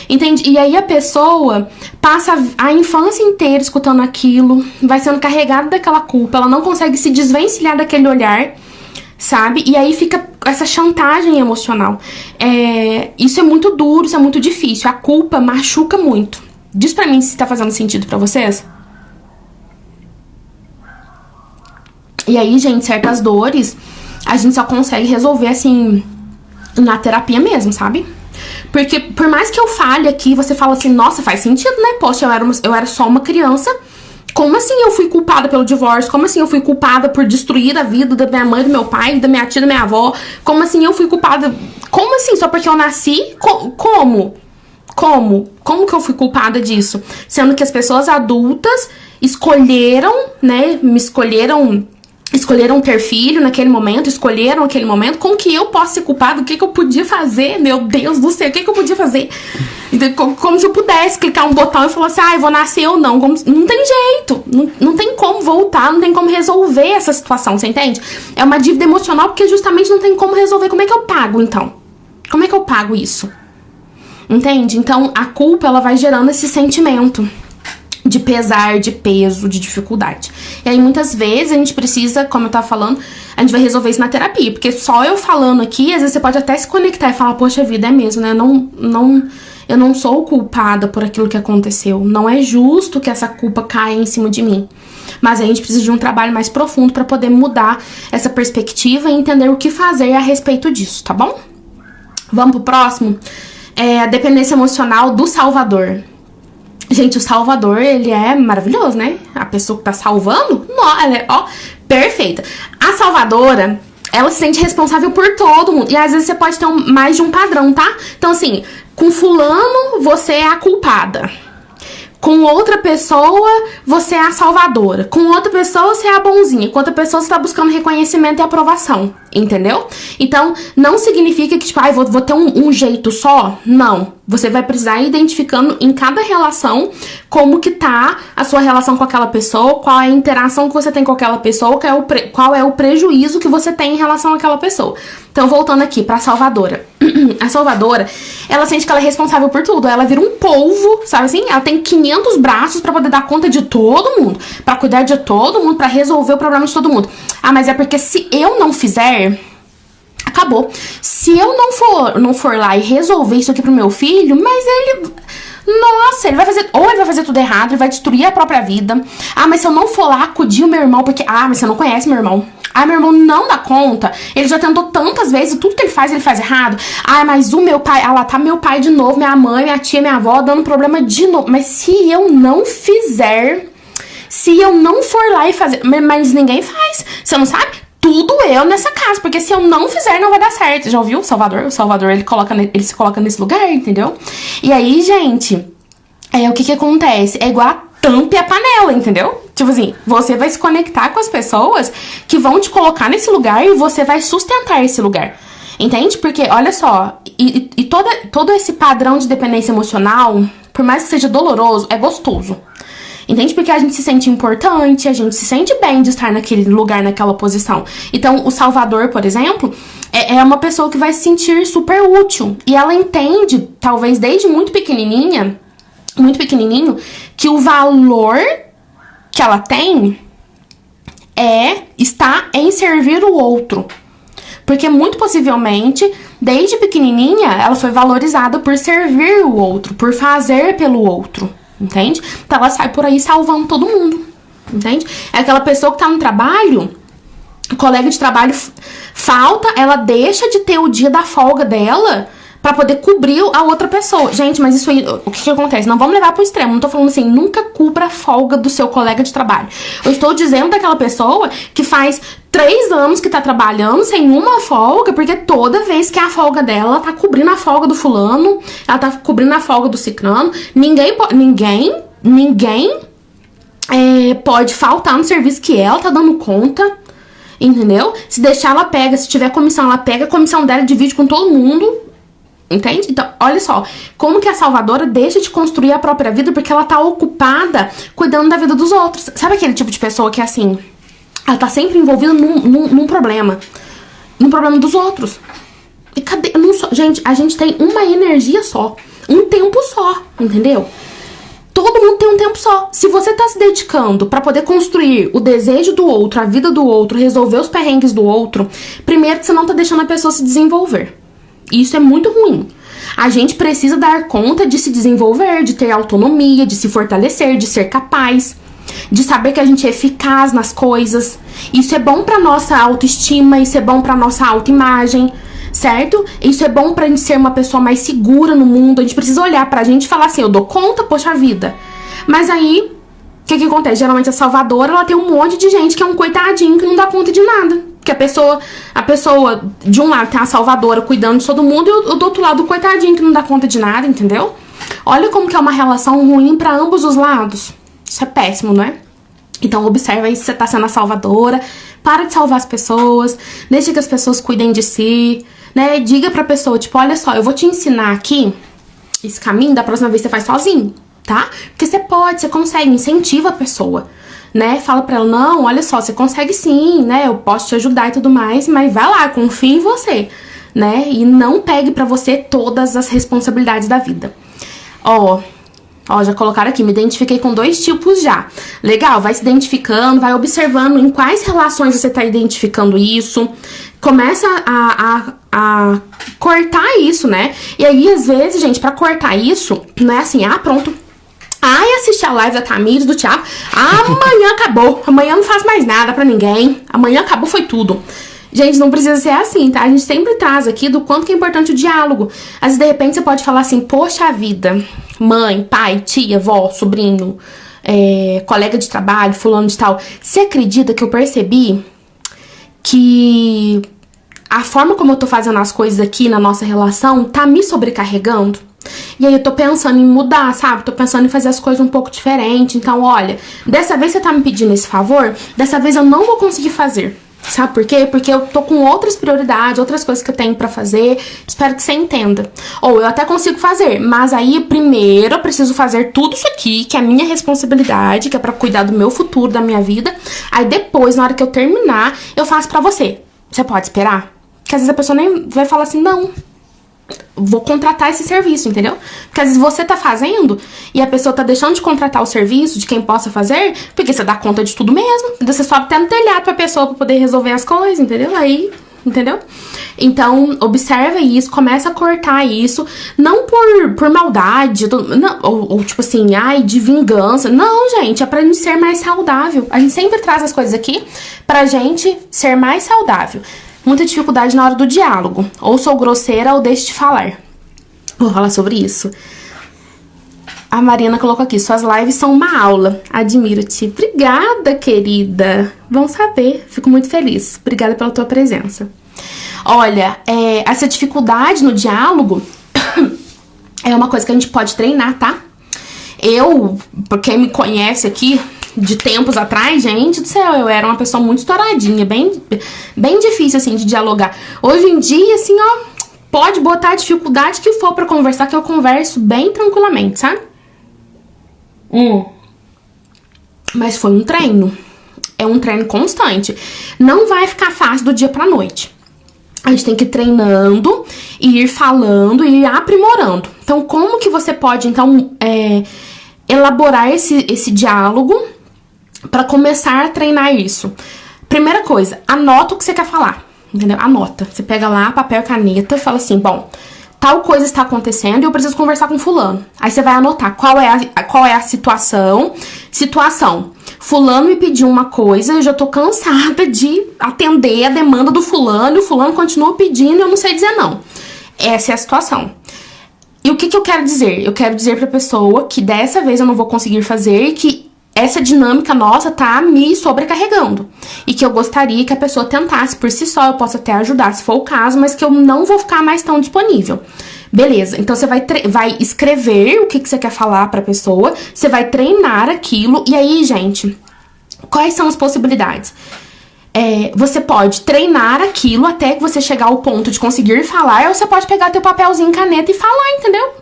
Entende? E aí a pessoa passa a infância inteira escutando aquilo, vai sendo carregada daquela culpa, ela não consegue se desvencilhar daquele olhar, sabe? E aí fica essa chantagem emocional. Isso é muito duro, isso é muito difícil. A culpa machuca muito. Diz pra mim se tá fazendo sentido pra vocês. E aí, gente, certas dores a gente só consegue resolver, assim, na terapia mesmo, sabe? Porque por mais que eu fale aqui, você fala assim, nossa, faz sentido, né? Poxa, eu era só uma criança. Como assim eu fui culpada pelo divórcio? Como assim eu fui culpada por destruir a vida da minha mãe, do meu pai, da minha tia, da minha avó? Como assim eu fui culpada? Como assim? Só porque eu nasci? Como? Como que eu fui culpada disso? Sendo que as pessoas adultas escolheram, né? Me escolheram escolheram ter filho naquele momento, escolheram aquele momento, como que eu posso ser culpada? O que eu podia fazer? Meu Deus do céu, o que eu podia fazer? Então, como se eu pudesse clicar um botão e falar assim, eu vou nascer ou não. Não tem jeito, não tem como voltar, não tem como resolver essa situação, você entende? É uma dívida emocional porque justamente não tem como resolver. Como é que eu pago, então? Como é que eu pago isso? Entende? Então, a culpa, ela vai gerando esse sentimento de pesar, de peso, de dificuldade. E aí, muitas vezes, a gente precisa, como eu tava falando, a gente vai resolver isso na terapia. Porque só eu falando aqui, às vezes você pode até se conectar e falar, poxa vida, é mesmo, né? Eu não sou culpada por aquilo que aconteceu. Não é justo que essa culpa caia em cima de mim. Mas a gente precisa de um trabalho mais profundo para poder mudar essa perspectiva e entender o que fazer a respeito disso, tá bom? Vamos pro próximo? A dependência emocional do salvador. Gente, o salvador, ele é maravilhoso, né? A pessoa que tá salvando, ela é, perfeita. A salvadora, ela se sente responsável por todo mundo. E às vezes você pode ter mais de um padrão, tá? Então, assim, com fulano, você é a culpada. Com outra pessoa, você é a salvadora. Com outra pessoa, você é a bonzinha. Com outra pessoa, você tá buscando reconhecimento e aprovação. Entendeu? Então, não significa que, tipo, vou ter um jeito só. Não. Você vai precisar ir identificando em cada relação como que tá a sua relação com aquela pessoa, qual é a interação que você tem com aquela pessoa, qual é o prejuízo que você tem em relação àquela pessoa. Então, voltando aqui pra salvadora. A salvadora, ela sente que ela é responsável por tudo. Ela vira um polvo, sabe assim? Ela tem 500 braços pra poder dar conta de todo mundo, pra cuidar de todo mundo, pra resolver o problema de todo mundo. Mas é porque se eu não fizer, acabou. Se eu não for lá e resolver isso aqui pro meu filho, mas ele... Nossa, ele vai fazer tudo errado, ele vai destruir a própria vida. Mas se eu não for lá acudir o meu irmão, porque... mas você não conhece meu irmão. Meu irmão não dá conta. Ele já tentou tantas vezes, tudo que ele faz errado. Mas o meu pai... lá tá meu pai de novo, minha mãe, minha tia, minha avó dando problema de novo. Mas se eu não fizer... Se eu não for lá e fazer... Mas ninguém faz. Você não sabe? Tudo eu nessa casa, porque se eu não fizer, não vai dar certo. Já ouviu o Salvador? O Salvador, ele se coloca nesse lugar, entendeu? E aí, gente, o que acontece? É igual a tampa e a panela, entendeu? Tipo assim, você vai se conectar com as pessoas que vão te colocar nesse lugar e você vai sustentar esse lugar. Entende? Porque, olha só, todo esse padrão de dependência emocional, por mais que seja doloroso, é gostoso. Entende? Porque a gente se sente importante, a gente se sente bem de estar naquele lugar, naquela posição. Então, o salvador, por exemplo, é uma pessoa que vai se sentir super útil. E ela entende, talvez desde muito pequenininho, que o valor que ela tem está em servir o outro. Porque muito possivelmente, desde pequenininha, ela foi valorizada por servir o outro, por fazer pelo outro. Entende? Então ela sai por aí salvando todo mundo. Entende? É aquela pessoa que tá no trabalho, o colega de trabalho falta, ela deixa de ter o dia da folga dela pra poder cobrir a outra pessoa. Gente, mas isso aí, o que acontece? Não vamos levar pro extremo. Não tô falando assim, nunca cubra a folga do seu colega de trabalho. Eu estou dizendo daquela pessoa que faz 3 anos que tá trabalhando sem uma folga, porque toda vez que é a folga dela, ela tá cobrindo a folga do fulano, ela tá cobrindo a folga do ciclano. Ninguém pode faltar no serviço que ela tá dando conta, entendeu? Se deixar, ela pega. Se tiver comissão, ela pega a comissão dela e divide com todo mundo. Entende? Então, olha só, como que a salvadora deixa de construir a própria vida porque ela tá ocupada cuidando da vida dos outros. Sabe aquele tipo de pessoa que é assim, ela tá sempre envolvida num problema dos outros. E cadê? Gente, a gente tem uma energia só, um tempo só, entendeu? Todo mundo tem um tempo só. Se você tá se dedicando pra poder construir o desejo do outro, a vida do outro, resolver os perrengues do outro, primeiro que você não tá deixando a pessoa se desenvolver. Isso é muito ruim. A gente precisa dar conta de se desenvolver, de ter autonomia, de se fortalecer, de ser capaz, de saber que a gente é eficaz nas coisas. Isso é bom pra nossa autoestima, isso é bom pra nossa autoimagem, certo? Isso é bom pra gente ser uma pessoa mais segura no mundo. A gente precisa olhar pra gente e falar assim, eu dou conta, poxa vida. Mas aí, o que acontece? Geralmente a salvadora, ela tem um monte de gente que é um coitadinho que não dá conta de nada. Porque a pessoa, de um lado tem a salvadora cuidando de todo mundo e do outro lado o coitadinho que não dá conta de nada, entendeu? Olha como que é uma relação ruim pra ambos os lados. Isso é péssimo, não é? Então observa aí se você tá sendo a salvadora. Para de salvar as pessoas, deixa que as pessoas cuidem de si, né? Diga pra pessoa, tipo, olha só, eu vou te ensinar aqui esse caminho, da próxima vez você faz sozinho, tá? Porque você pode, você consegue, incentiva a pessoa, né? Fala pra ela, não, olha só, você consegue sim, né? Eu posso te ajudar e tudo mais, mas vai lá, confia em você, né? E não pegue pra você todas as responsabilidades da vida. Ó, já colocaram aqui, me identifiquei com 2 tipos já. Legal, vai se identificando, vai observando em quais relações você tá identificando isso. Começa a cortar isso, né? E aí, às vezes, gente, pra cortar isso, não é assim, pronto. Ai, assisti a live da Tamires, do Thiago. Amanhã acabou. Amanhã não faz mais nada pra ninguém. Amanhã acabou, foi tudo. Gente, não precisa ser assim, tá? A gente sempre traz aqui do quanto que é importante o diálogo. Às vezes, de repente, você pode falar assim, poxa vida, mãe, pai, tia, avó, sobrinho, colega de trabalho, fulano de tal. Você acredita que eu percebi que a forma como eu tô fazendo as coisas aqui na nossa relação tá me sobrecarregando? E aí eu tô pensando em mudar, sabe? Tô pensando em fazer as coisas um pouco diferente. Então, olha, dessa vez você tá me pedindo esse favor, dessa vez eu não vou conseguir fazer. Sabe por quê? Porque eu tô com outras prioridades, outras coisas que eu tenho pra fazer. Espero que você entenda. Ou eu até consigo fazer, mas aí primeiro eu preciso fazer tudo isso aqui, que é a minha responsabilidade, que é pra cuidar do meu futuro, da minha vida. Aí depois, na hora que eu terminar, eu faço pra você. Você pode esperar? Porque às vezes a pessoa nem vai falar assim, não, vou contratar esse serviço, entendeu? Porque às vezes você tá fazendo e a pessoa tá deixando de contratar o serviço de quem possa fazer, porque você dá conta de tudo mesmo. Você sobe até no telhado pra pessoa pra poder resolver as coisas, entendeu? Aí, entendeu? Então, observa isso, começa a cortar isso, não por maldade, não, ou tipo assim, de vingança. Não, gente, é pra gente ser mais saudável. A gente sempre traz as coisas aqui pra gente ser mais saudável. Muita dificuldade na hora do diálogo. Ou sou grosseira ou deixo de falar. Vou falar sobre isso. A Mariana colocou aqui, suas lives são uma aula. Admiro-te. Obrigada, querida. Vamos saber. Fico muito feliz. Obrigada pela tua presença. Olha, essa dificuldade no diálogo é uma coisa que a gente pode treinar, tá? Por quem me conhece aqui, de tempos atrás, gente do céu, eu era uma pessoa muito estouradinha, bem difícil, assim, de dialogar. Hoje em dia, assim, ó, pode botar a dificuldade que for pra conversar, que eu converso bem tranquilamente, sabe? Mas foi um treino. É um treino constante. Não vai ficar fácil do dia pra noite. A gente tem que ir treinando, e ir falando, e ir aprimorando. Então, como que você pode, então, elaborar esse diálogo pra começar a treinar isso? Primeira coisa, anota o que você quer falar, entendeu? Anota. Você pega lá, papel e caneta, fala assim, bom, tal coisa está acontecendo e eu preciso conversar com fulano. Aí você vai anotar qual é a situação. Fulano me pediu uma coisa, eu já tô cansada de atender a demanda do fulano, e o fulano continua pedindo e eu não sei dizer não. Essa é a situação. E o que eu quero dizer? Eu quero dizer pra pessoa que dessa vez eu não vou conseguir fazer, que essa dinâmica nossa tá me sobrecarregando. E que eu gostaria que a pessoa tentasse por si só, eu posso até ajudar se for o caso, mas que eu não vou ficar mais tão disponível. Beleza, então você vai escrever o que você quer falar pra pessoa, você vai treinar aquilo, e aí, gente, quais são as possibilidades? Você pode treinar aquilo até que você chegar ao ponto de conseguir falar, ou você pode pegar teu papelzinho e caneta e falar, entendeu?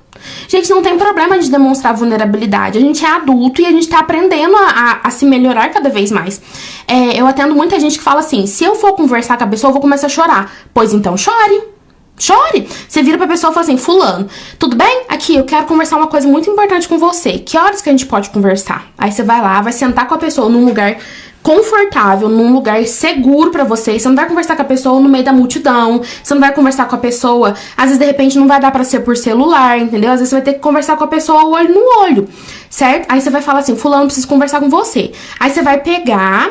Gente, não tem problema de demonstrar vulnerabilidade. A gente é adulto e a gente tá aprendendo a se melhorar cada vez mais. Eu atendo muita gente que fala assim, se eu for conversar com a pessoa, eu vou começar a chorar. Pois então, chore. Chore. Você vira pra pessoa e fala assim, fulano, tudo bem? Aqui, eu quero conversar uma coisa muito importante com você. Que horas que a gente pode conversar? Aí você vai lá, vai sentar com a pessoa num lugar confortável, num lugar seguro pra você. Você não vai conversar com a pessoa no meio da multidão. Você não vai conversar com a pessoa, às vezes de repente não vai dar pra ser por celular, entendeu? Às vezes você vai ter que conversar com a pessoa olho no olho, certo? Aí você vai falar assim, fulano, preciso conversar com você. Aí você vai pegar,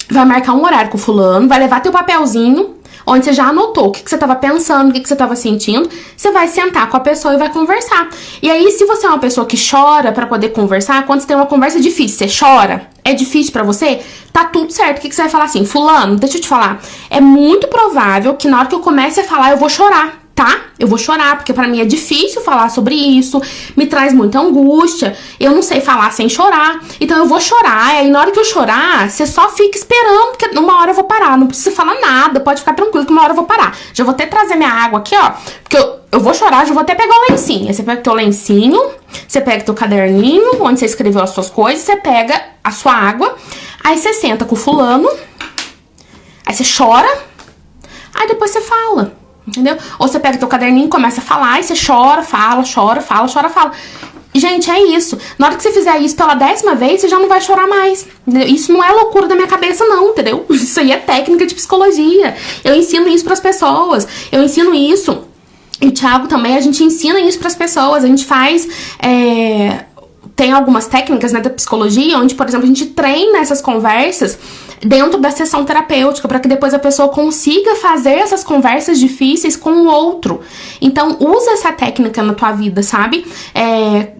vai marcar um horário com o fulano, vai levar teu papelzinho, onde você já anotou o que você tava pensando, o que você tava sentindo. Você vai sentar com a pessoa e vai conversar. E aí, se você é uma pessoa que chora pra poder conversar, quando você tem uma conversa difícil, você chora, é difícil pra você, tá tudo certo. O que você vai falar assim? Fulano, deixa eu te falar, é muito provável que na hora que eu comece a falar, eu vou chorar. tá? Eu vou chorar, porque pra mim é difícil falar sobre isso, me traz muita angústia, eu não sei falar sem chorar, então eu vou chorar, e aí na hora que eu chorar, você só fica esperando, porque uma hora eu vou parar, não precisa falar nada, pode ficar tranquilo que uma hora eu vou parar. Já vou até trazer minha água aqui, ó, porque eu vou chorar, já vou até pegar o lencinho. Aí você pega o teu lencinho, você pega o teu caderninho, onde você escreveu as suas coisas, você pega a sua água, aí você senta com o fulano, aí você chora, aí depois você fala. Entendeu? Ou você pega teu caderninho e começa a falar, e você chora, fala. Gente, é isso. Na hora que você fizer isso pela 10ª vez, você já não vai chorar mais. Entendeu? Isso não é loucura da minha cabeça, não, entendeu? Isso aí é técnica de psicologia. Eu ensino isso pras pessoas. Eu ensino isso. E o Thiago também, a gente ensina isso pras pessoas. A gente faz... Tem algumas técnicas, né, da psicologia, onde, por exemplo, a gente treina essas conversas dentro da sessão terapêutica, para que depois a pessoa consiga fazer essas conversas difíceis com o outro. Então, usa essa técnica na tua vida, sabe?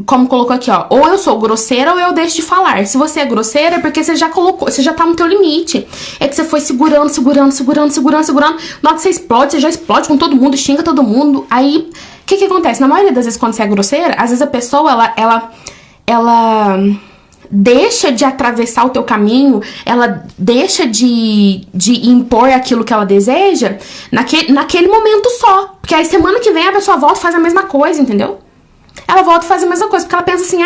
Como colocou aqui, ó, ou eu sou grosseira ou eu deixo de falar. Se você é grosseira, é porque você já colocou, você já tá no teu limite. É que você foi segurando. Na hora que você explode, você já explode com todo mundo, xinga todo mundo. Aí, o que acontece? Na maioria das vezes, quando você é grosseira, às vezes a pessoa, ela deixa de atravessar o teu caminho, ela deixa de impor aquilo que ela deseja naquele momento só. Porque aí semana que vem a pessoa volta e faz a mesma coisa, entendeu? Ela volta e faz a mesma coisa, porque ela pensa assim,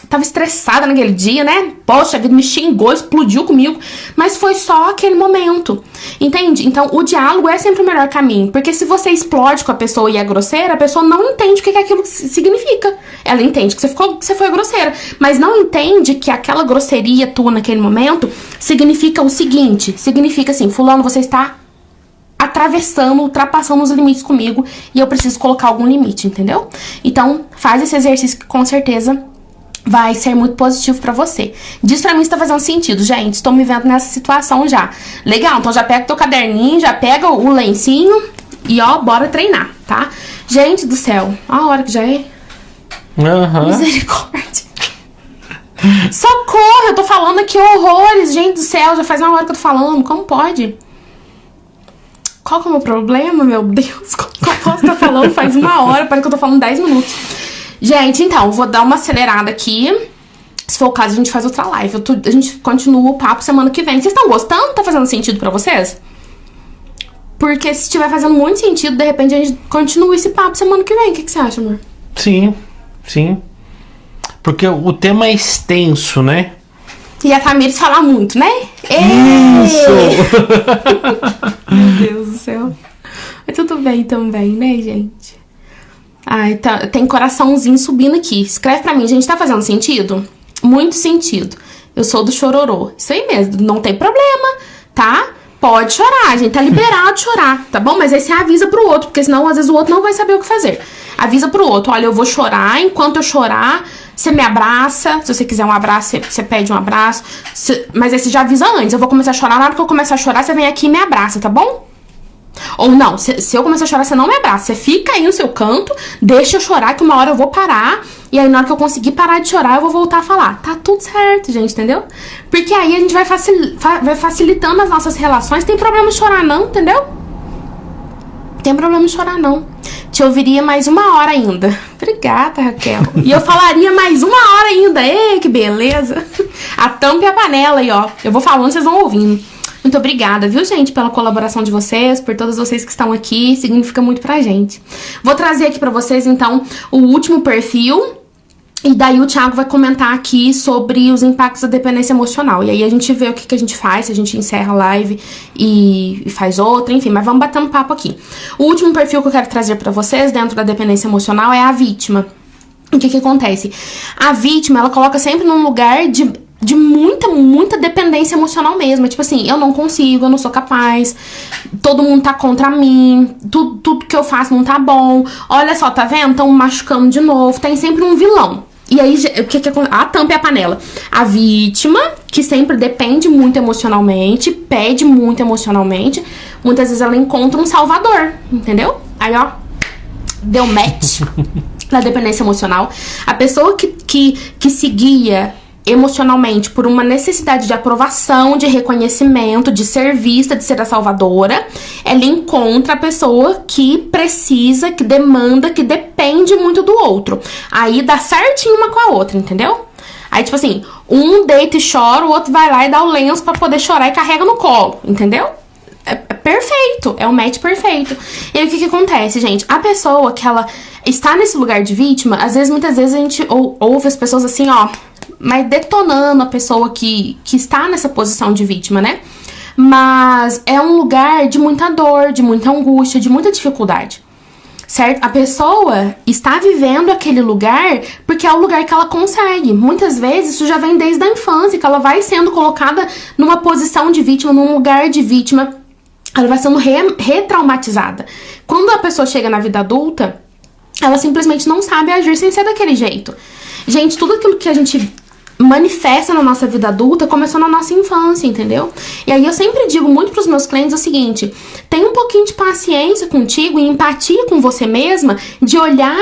tava estressada naquele dia, né? Poxa, a vida me xingou, explodiu comigo. Mas foi só aquele momento, entende? Então, o diálogo é sempre o melhor caminho. Porque se você explode com a pessoa e é grosseira, a pessoa não entende o que aquilo significa. Ela entende que você foi grosseira, mas não entende que aquela grosseria tua naquele momento significa o seguinte. Significa assim, fulano, você está ultrapassando os limites comigo e eu preciso colocar algum limite, entendeu? Então, faz esse exercício que com certeza vai ser muito positivo pra você. Diz pra mim se tá fazendo sentido, gente. Estou me vendo nessa situação já. Legal, então já pega o teu caderninho, já pega o lencinho e ó, bora treinar, tá? Gente do céu, olha a hora que já é. Misericórdia. Socorro, eu tô falando aqui horrores, gente do céu, já faz uma hora que eu tô falando, como pode? Qual que é o meu problema, meu Deus? Eu posso estar falando faz 1 hora, parece que eu tô falando 10 minutos. Gente, então, vou dar uma acelerada aqui. Se for o caso, a gente faz outra live. A gente continua o papo semana que vem. Vocês estão gostando? Tá fazendo sentido pra vocês? Porque se estiver fazendo muito sentido, de repente a gente continua esse papo semana que vem. O que você acha, amor? Sim. Porque o tema é extenso, né? E a Tamires fala muito, né? Isso! Meu Deus do céu. Mas tudo bem também, né, gente? Ai, tem coraçãozinho subindo aqui. Escreve pra mim, gente, tá fazendo sentido? Muito sentido. Eu sou do chororô. Isso aí mesmo, não tem problema, tá? Pode chorar, gente, tá liberado de chorar, tá bom? Mas aí você avisa pro outro, porque senão às vezes o outro não vai saber o que fazer. Avisa pro outro, olha, eu vou chorar, enquanto eu chorar, você me abraça. Se você quiser um abraço, você pede um abraço. Mas aí você já avisa antes, eu vou começar a chorar, na hora que eu começar a chorar, você vem aqui e me abraça, tá bom? Ou não, se eu começar a chorar, você não me abraça. Você fica aí no seu canto, deixa eu chorar, que uma hora eu vou parar. E aí na hora que eu conseguir parar de chorar, eu vou voltar a falar. Tá tudo certo, gente, entendeu? Porque aí a gente vai facilitando as nossas relações. Tem problema de chorar não, entendeu? Tem problema de chorar não. Te ouviria mais 1 hora ainda. Obrigada, Raquel. E eu falaria mais 1 hora ainda. Ei, que beleza. A tampa e a panela aí, ó. Eu vou falando, vocês vão ouvindo. Muito obrigada, viu, gente, pela colaboração de vocês, por todas vocês que estão aqui, significa muito pra gente. Vou trazer aqui pra vocês, então, o último perfil, e daí o Thiago vai comentar aqui sobre os impactos da dependência emocional. E aí a gente vê o que a gente faz, se a gente encerra a live e faz outra, enfim, mas vamos batendo papo aqui. O último perfil que eu quero trazer pra vocês, dentro da dependência emocional, é a vítima. O que acontece? A vítima, ela coloca sempre num lugar de muita dependência emocional mesmo. Tipo assim, eu não consigo, eu não sou capaz, todo mundo tá contra mim, tudo que eu faço não tá bom. Olha só, tá vendo? Tão machucando de novo. Tem sempre um vilão. E aí, o que a tampa e a panela? A vítima, que sempre depende muito emocionalmente, pede muito emocionalmente, muitas vezes ela encontra um salvador, entendeu? Aí, ó, deu match na dependência emocional. A pessoa que seguia emocionalmente por uma necessidade de aprovação, de reconhecimento, de ser vista, de ser a salvadora, ela encontra a pessoa que precisa, que demanda, que depende muito do outro. Aí dá certinho uma com a outra, entendeu? Aí, tipo assim, um deita e chora, o outro vai lá e dá o lenço pra poder chorar e carrega no colo, entendeu? É perfeito, é um match perfeito. E aí, o que acontece, gente? A pessoa que ela está nesse lugar de vítima, às vezes, muitas vezes a gente ouve as pessoas assim, ó, mas detonando a pessoa que está nessa posição de vítima, né? Mas é um lugar de muita dor, de muita angústia, de muita dificuldade, certo? A pessoa está vivendo aquele lugar porque é o lugar que ela consegue. Muitas vezes isso já vem desde a infância, que ela vai sendo colocada numa posição de vítima, num lugar de vítima, ela vai sendo retraumatizada. Quando a pessoa chega na vida adulta, ela simplesmente não sabe agir sem ser daquele jeito. Gente, tudo aquilo que a gente manifesta na nossa vida adulta começou na nossa infância, entendeu? E aí eu sempre digo muito pros meus clientes o seguinte: tenha um pouquinho de paciência contigo e empatia com você mesma, de olhar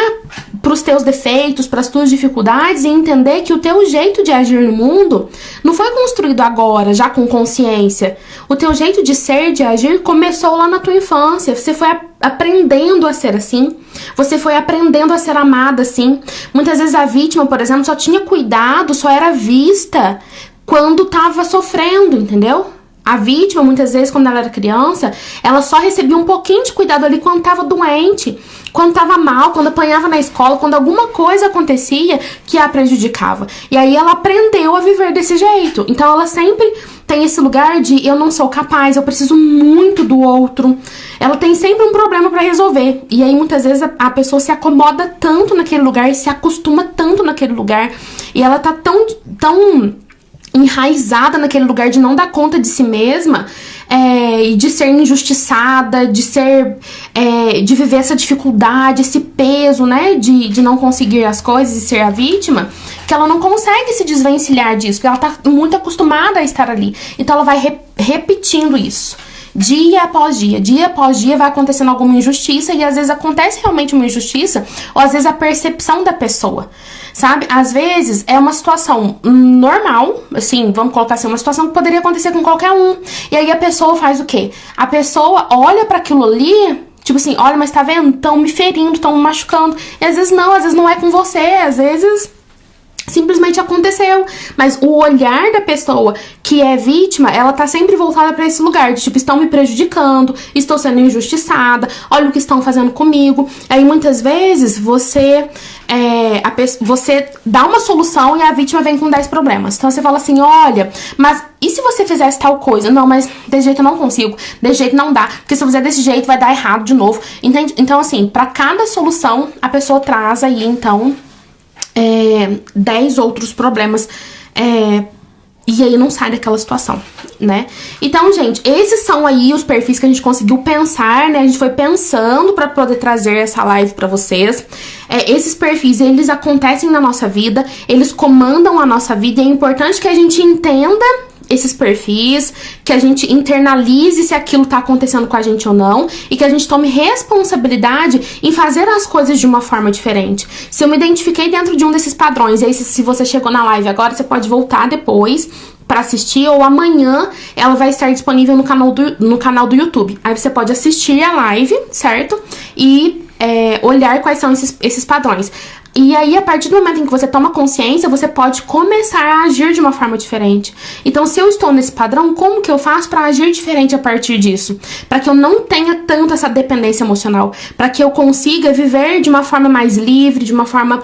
pros teus defeitos, pras tuas dificuldades e entender que o teu jeito de agir no mundo não foi construído agora, já com consciência. O teu jeito de ser, de agir, começou lá na tua infância. Você foi aprendendo a ser assim. Você foi aprendendo a ser amada assim. Muitas vezes a vítima, por exemplo, só tinha cuidado, só era vista quando tava sofrendo, entendeu? A vítima, muitas vezes, quando ela era criança, ela só recebia um pouquinho de cuidado ali quando tava doente, quando tava mal, quando apanhava na escola, quando alguma coisa acontecia que a prejudicava. E aí ela aprendeu a viver desse jeito. Então ela sempre tem esse lugar de eu não sou capaz, eu preciso muito do outro. Ela tem sempre um problema pra resolver. E aí muitas vezes a pessoa se acomoda tanto naquele lugar e se acostuma tanto naquele lugar. E ela tá tão enraizada naquele lugar de não dar conta de si mesma, e de ser injustiçada, de viver essa dificuldade, esse peso, né, de não conseguir as coisas e ser a vítima, que ela não consegue se desvencilhar disso, porque ela tá muito acostumada a estar ali. Então ela vai repetindo isso. Dia após dia vai acontecendo alguma injustiça, e às vezes acontece realmente uma injustiça, ou às vezes a percepção da pessoa, sabe? Às vezes é uma situação normal, assim, vamos colocar assim, uma situação que poderia acontecer com qualquer um, e aí a pessoa faz o quê? A pessoa olha pra aquilo ali, tipo assim, olha, mas tá vendo? Tão me ferindo, tão me machucando, e às vezes não é com você, às vezes simplesmente aconteceu. Mas o olhar da pessoa que é vítima, ela tá sempre voltada pra esse lugar de tipo, estão me prejudicando, estou sendo injustiçada, olha o que estão fazendo comigo. Aí muitas vezes você dá uma solução e a vítima vem com 10 problemas. Então você fala assim, olha, mas e se você fizesse tal coisa? Não, mas desse jeito eu não consigo, desse jeito não dá, porque se eu fizer desse jeito vai dar errado de novo, entende? Então assim, pra cada solução a pessoa traz aí então 10 outros problemas, e aí não sai daquela situação, né? Então, gente, esses são aí os perfis que a gente conseguiu pensar, né? A gente foi pensando pra poder trazer essa live pra vocês. Esses perfis, eles acontecem na nossa vida, eles comandam a nossa vida, e é importante que a gente entenda esses perfis, que a gente internalize se aquilo tá acontecendo com a gente ou não, e que a gente tome responsabilidade em fazer as coisas de uma forma diferente. Se eu me identifiquei dentro de um desses padrões, e aí se você chegou na live agora, você pode voltar depois pra assistir, ou amanhã ela vai estar disponível no canal do YouTube. Aí você pode assistir a live, certo? E olhar quais são esses padrões. E aí, a partir do momento em que você toma consciência, você pode começar a agir de uma forma diferente. Então, se eu estou nesse padrão, como que eu faço para agir diferente a partir disso? Para que eu não tenha tanto essa dependência emocional. Para que eu consiga viver de uma forma mais livre, de uma forma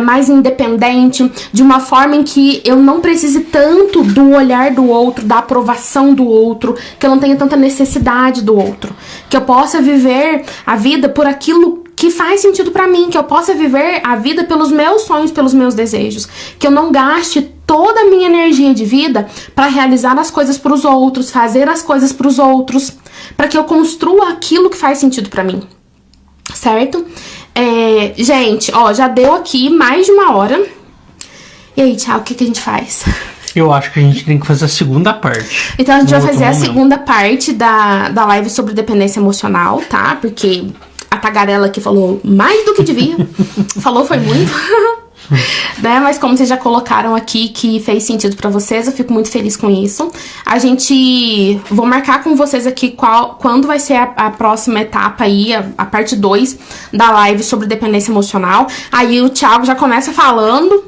mais independente, de uma forma em que eu não precise tanto do olhar do outro, da aprovação do outro, que eu não tenha tanta necessidade do outro. Que eu possa viver a vida por aquilo que faz sentido pra mim, que eu possa viver a vida pelos meus sonhos, pelos meus desejos, que eu não gaste toda a minha energia de vida pra realizar as coisas pros outros, fazer as coisas pros outros, pra que eu construa aquilo que faz sentido pra mim, certo? Gente, ó, já deu aqui mais de 1 hora. E aí, Thiago, o que a gente faz? Eu acho que a gente tem que fazer a segunda parte. Então a gente vai fazer a segunda parte da live sobre dependência emocional, tá? Porque a tagarela aqui falou mais do que devia. Falou, foi muito. Né? Mas como vocês já colocaram aqui que fez sentido pra vocês, eu fico muito feliz com isso. Vou marcar com vocês aqui quando vai ser a próxima etapa aí, a parte 2 da live sobre dependência emocional. Aí o Thiago já começa falando,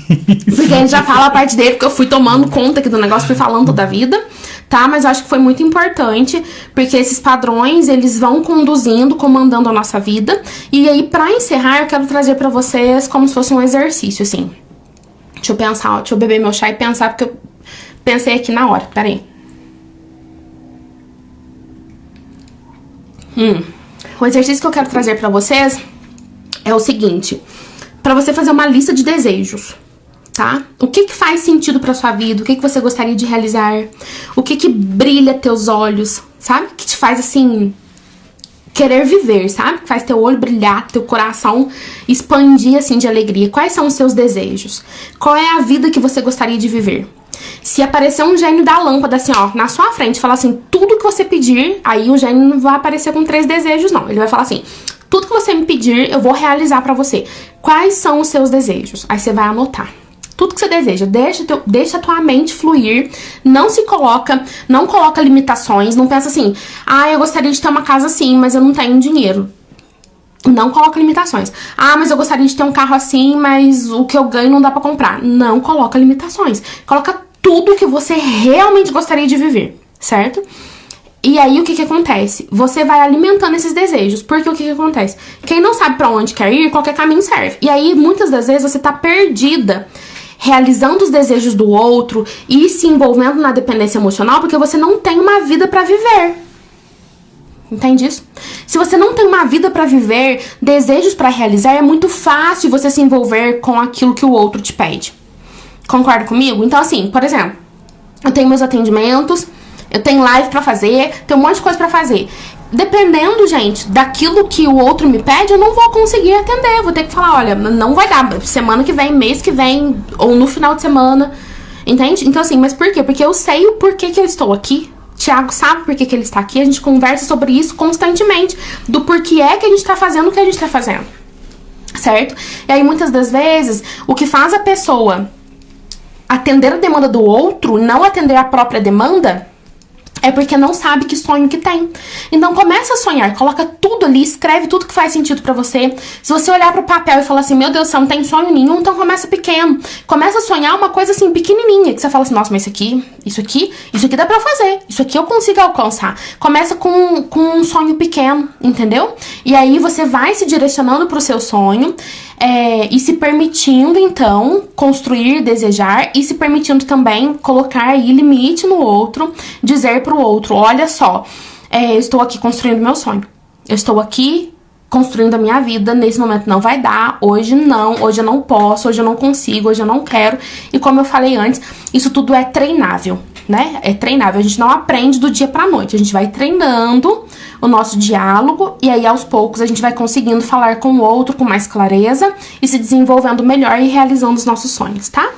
porque ele já fala a parte dele, porque eu fui tomando conta aqui do negócio, fui falando toda a vida. Tá? Mas eu acho que foi muito importante, porque esses padrões, eles vão conduzindo, comandando a nossa vida. E aí, pra encerrar, eu quero trazer pra vocês como se fosse um exercício, assim. Deixa eu pensar, ó, deixa eu beber meu chá e pensar, porque eu pensei aqui na hora, peraí. O exercício que eu quero trazer pra vocês é o seguinte. Pra você fazer uma lista de desejos. Tá? O que faz sentido pra sua vida? O que você gostaria de realizar? O que brilha teus olhos? Sabe? Que te faz, assim, querer viver, sabe? Que faz teu olho brilhar, teu coração expandir, assim, de alegria. Quais são os seus desejos? Qual é a vida que você gostaria de viver? Se aparecer um gênio da lâmpada, assim, ó, na sua frente, falar assim, tudo que você pedir, aí o gênio não vai aparecer com 3 desejos, não. Ele vai falar assim, tudo que você me pedir, eu vou realizar pra você. Quais são os seus desejos? Aí você vai anotar. Tudo que você deseja, deixa a tua mente fluir, não coloca limitações, não pensa assim, eu gostaria de ter uma casa assim, mas eu não tenho dinheiro. Não coloca limitações. Mas eu gostaria de ter um carro assim, mas o que eu ganho não dá pra comprar. Não coloca limitações. Coloca tudo que você realmente gostaria de viver, certo? E aí, o que acontece? Você vai alimentando esses desejos. Porque o que acontece? Quem não sabe pra onde quer ir, qualquer caminho serve. E aí, muitas das vezes, você tá perdida realizando os desejos do outro e se envolvendo na dependência emocional porque você não tem uma vida pra viver. Entende isso? Se você não tem uma vida pra viver, desejos pra realizar, é muito fácil você se envolver com aquilo que o outro te pede. Concorda comigo? Então, assim, por exemplo, eu tenho meus atendimentos, eu tenho live pra fazer, tenho um monte de coisa pra fazer. Dependendo, gente, daquilo que o outro me pede, eu não vou conseguir atender. Eu vou ter que falar, olha, não vai dar. Semana que vem, mês que vem, ou no final de semana. Entende? Então, assim, mas por quê? Porque eu sei o porquê que eu estou aqui. Thiago sabe por que ele está aqui. A gente conversa sobre isso constantemente. Do porquê é que a gente tá fazendo o que a gente tá fazendo. Certo? E aí, muitas das vezes, o que faz a pessoa atender a demanda do outro, não atender a própria demanda, é porque não sabe que sonho que tem. Então começa a sonhar, coloca tudo ali, escreve tudo que faz sentido pra você. Se você olhar pro papel e falar assim, meu Deus, você não tem sonho nenhum, então começa pequeno. Começa a sonhar uma coisa assim, pequenininha, que você fala assim, nossa, mas isso aqui dá pra eu fazer. Isso aqui eu consigo alcançar. Começa com um sonho pequeno, entendeu? E aí você vai se direcionando pro seu sonho, e se permitindo, então, construir, desejar, e se permitindo também colocar aí limite no outro, dizer pro outro, olha só, eu estou aqui construindo meu sonho, eu estou aqui construindo a minha vida, nesse momento não vai dar, hoje eu não posso, hoje eu não consigo, hoje eu não quero, e como eu falei antes, isso tudo é treinável, né? É treinável, a gente não aprende do dia pra noite, a gente vai treinando o nosso diálogo, e aí aos poucos a gente vai conseguindo falar com o outro com mais clareza e se desenvolvendo melhor e realizando os nossos sonhos, tá?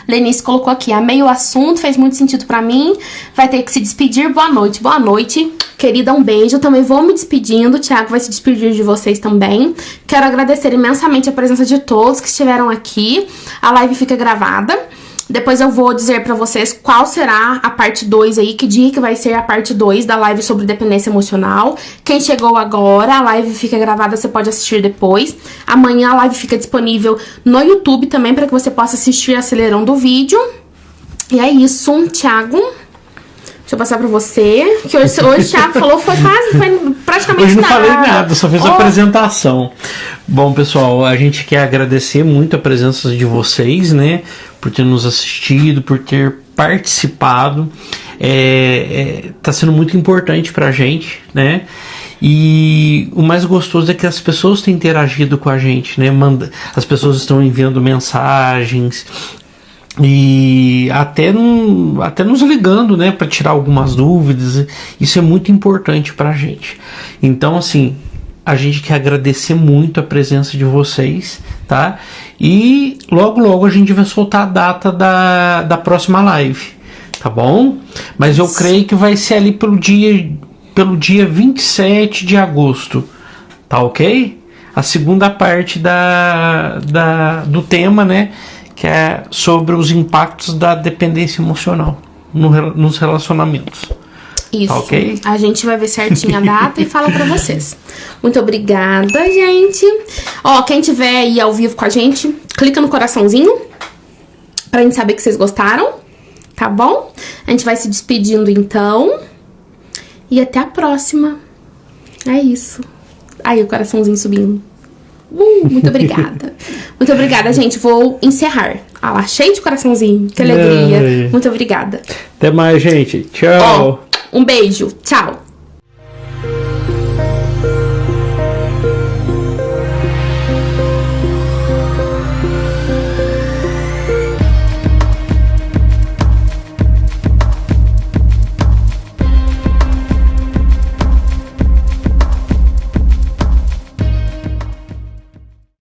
Lenice colocou aqui, amei o assunto, fez muito sentido pra mim, vai ter que se despedir, boa noite, querida, um beijo, eu também vou me despedindo, o Thiago vai se despedir de vocês também, quero agradecer imensamente a presença de todos que estiveram aqui, a live fica gravada. Depois eu vou dizer pra vocês qual será a parte 2 aí, que dia que vai ser a parte 2 da live sobre dependência emocional. Quem chegou agora, a live fica gravada, você pode assistir depois. Amanhã a live fica disponível no YouTube também, pra que você possa assistir acelerando o vídeo. E é isso, Thiago. Deixa eu passar pra você. Que hoje o Thiago falou, foi praticamente hoje não nada. falei nada, só fiz a apresentação. Bom, pessoal, a gente quer agradecer muito a presença de vocês, né? Por ter nos assistido, por ter participado. Tá sendo muito importante pra gente, né? E o mais gostoso é que as pessoas têm interagido com a gente, né? As pessoas estão enviando mensagens e até nos ligando, né, para tirar algumas dúvidas. Isso é muito importante pra gente. Então, assim, a gente quer agradecer muito a presença de vocês, tá? E logo a gente vai soltar a data da próxima live, tá bom? Mas eu creio que vai ser ali pelo dia 27 de agosto, tá ok? a segunda parte do tema, né? Que é sobre os impactos da dependência emocional nos relacionamentos. Isso. Tá, ok? A gente vai ver certinho a data e fala pra vocês. Muito obrigada, gente. Ó, quem tiver aí ao vivo com a gente, clica no coraçãozinho pra gente saber que vocês gostaram, tá bom? A gente vai se despedindo então. E até a próxima. É isso. Aí, o coraçãozinho subindo. Muito obrigada. Muito obrigada, gente. Vou encerrar. Ah lá, cheio de coraçãozinho. Que alegria. Muito obrigada. Até mais, gente. Tchau. Ó, um beijo. Tchau.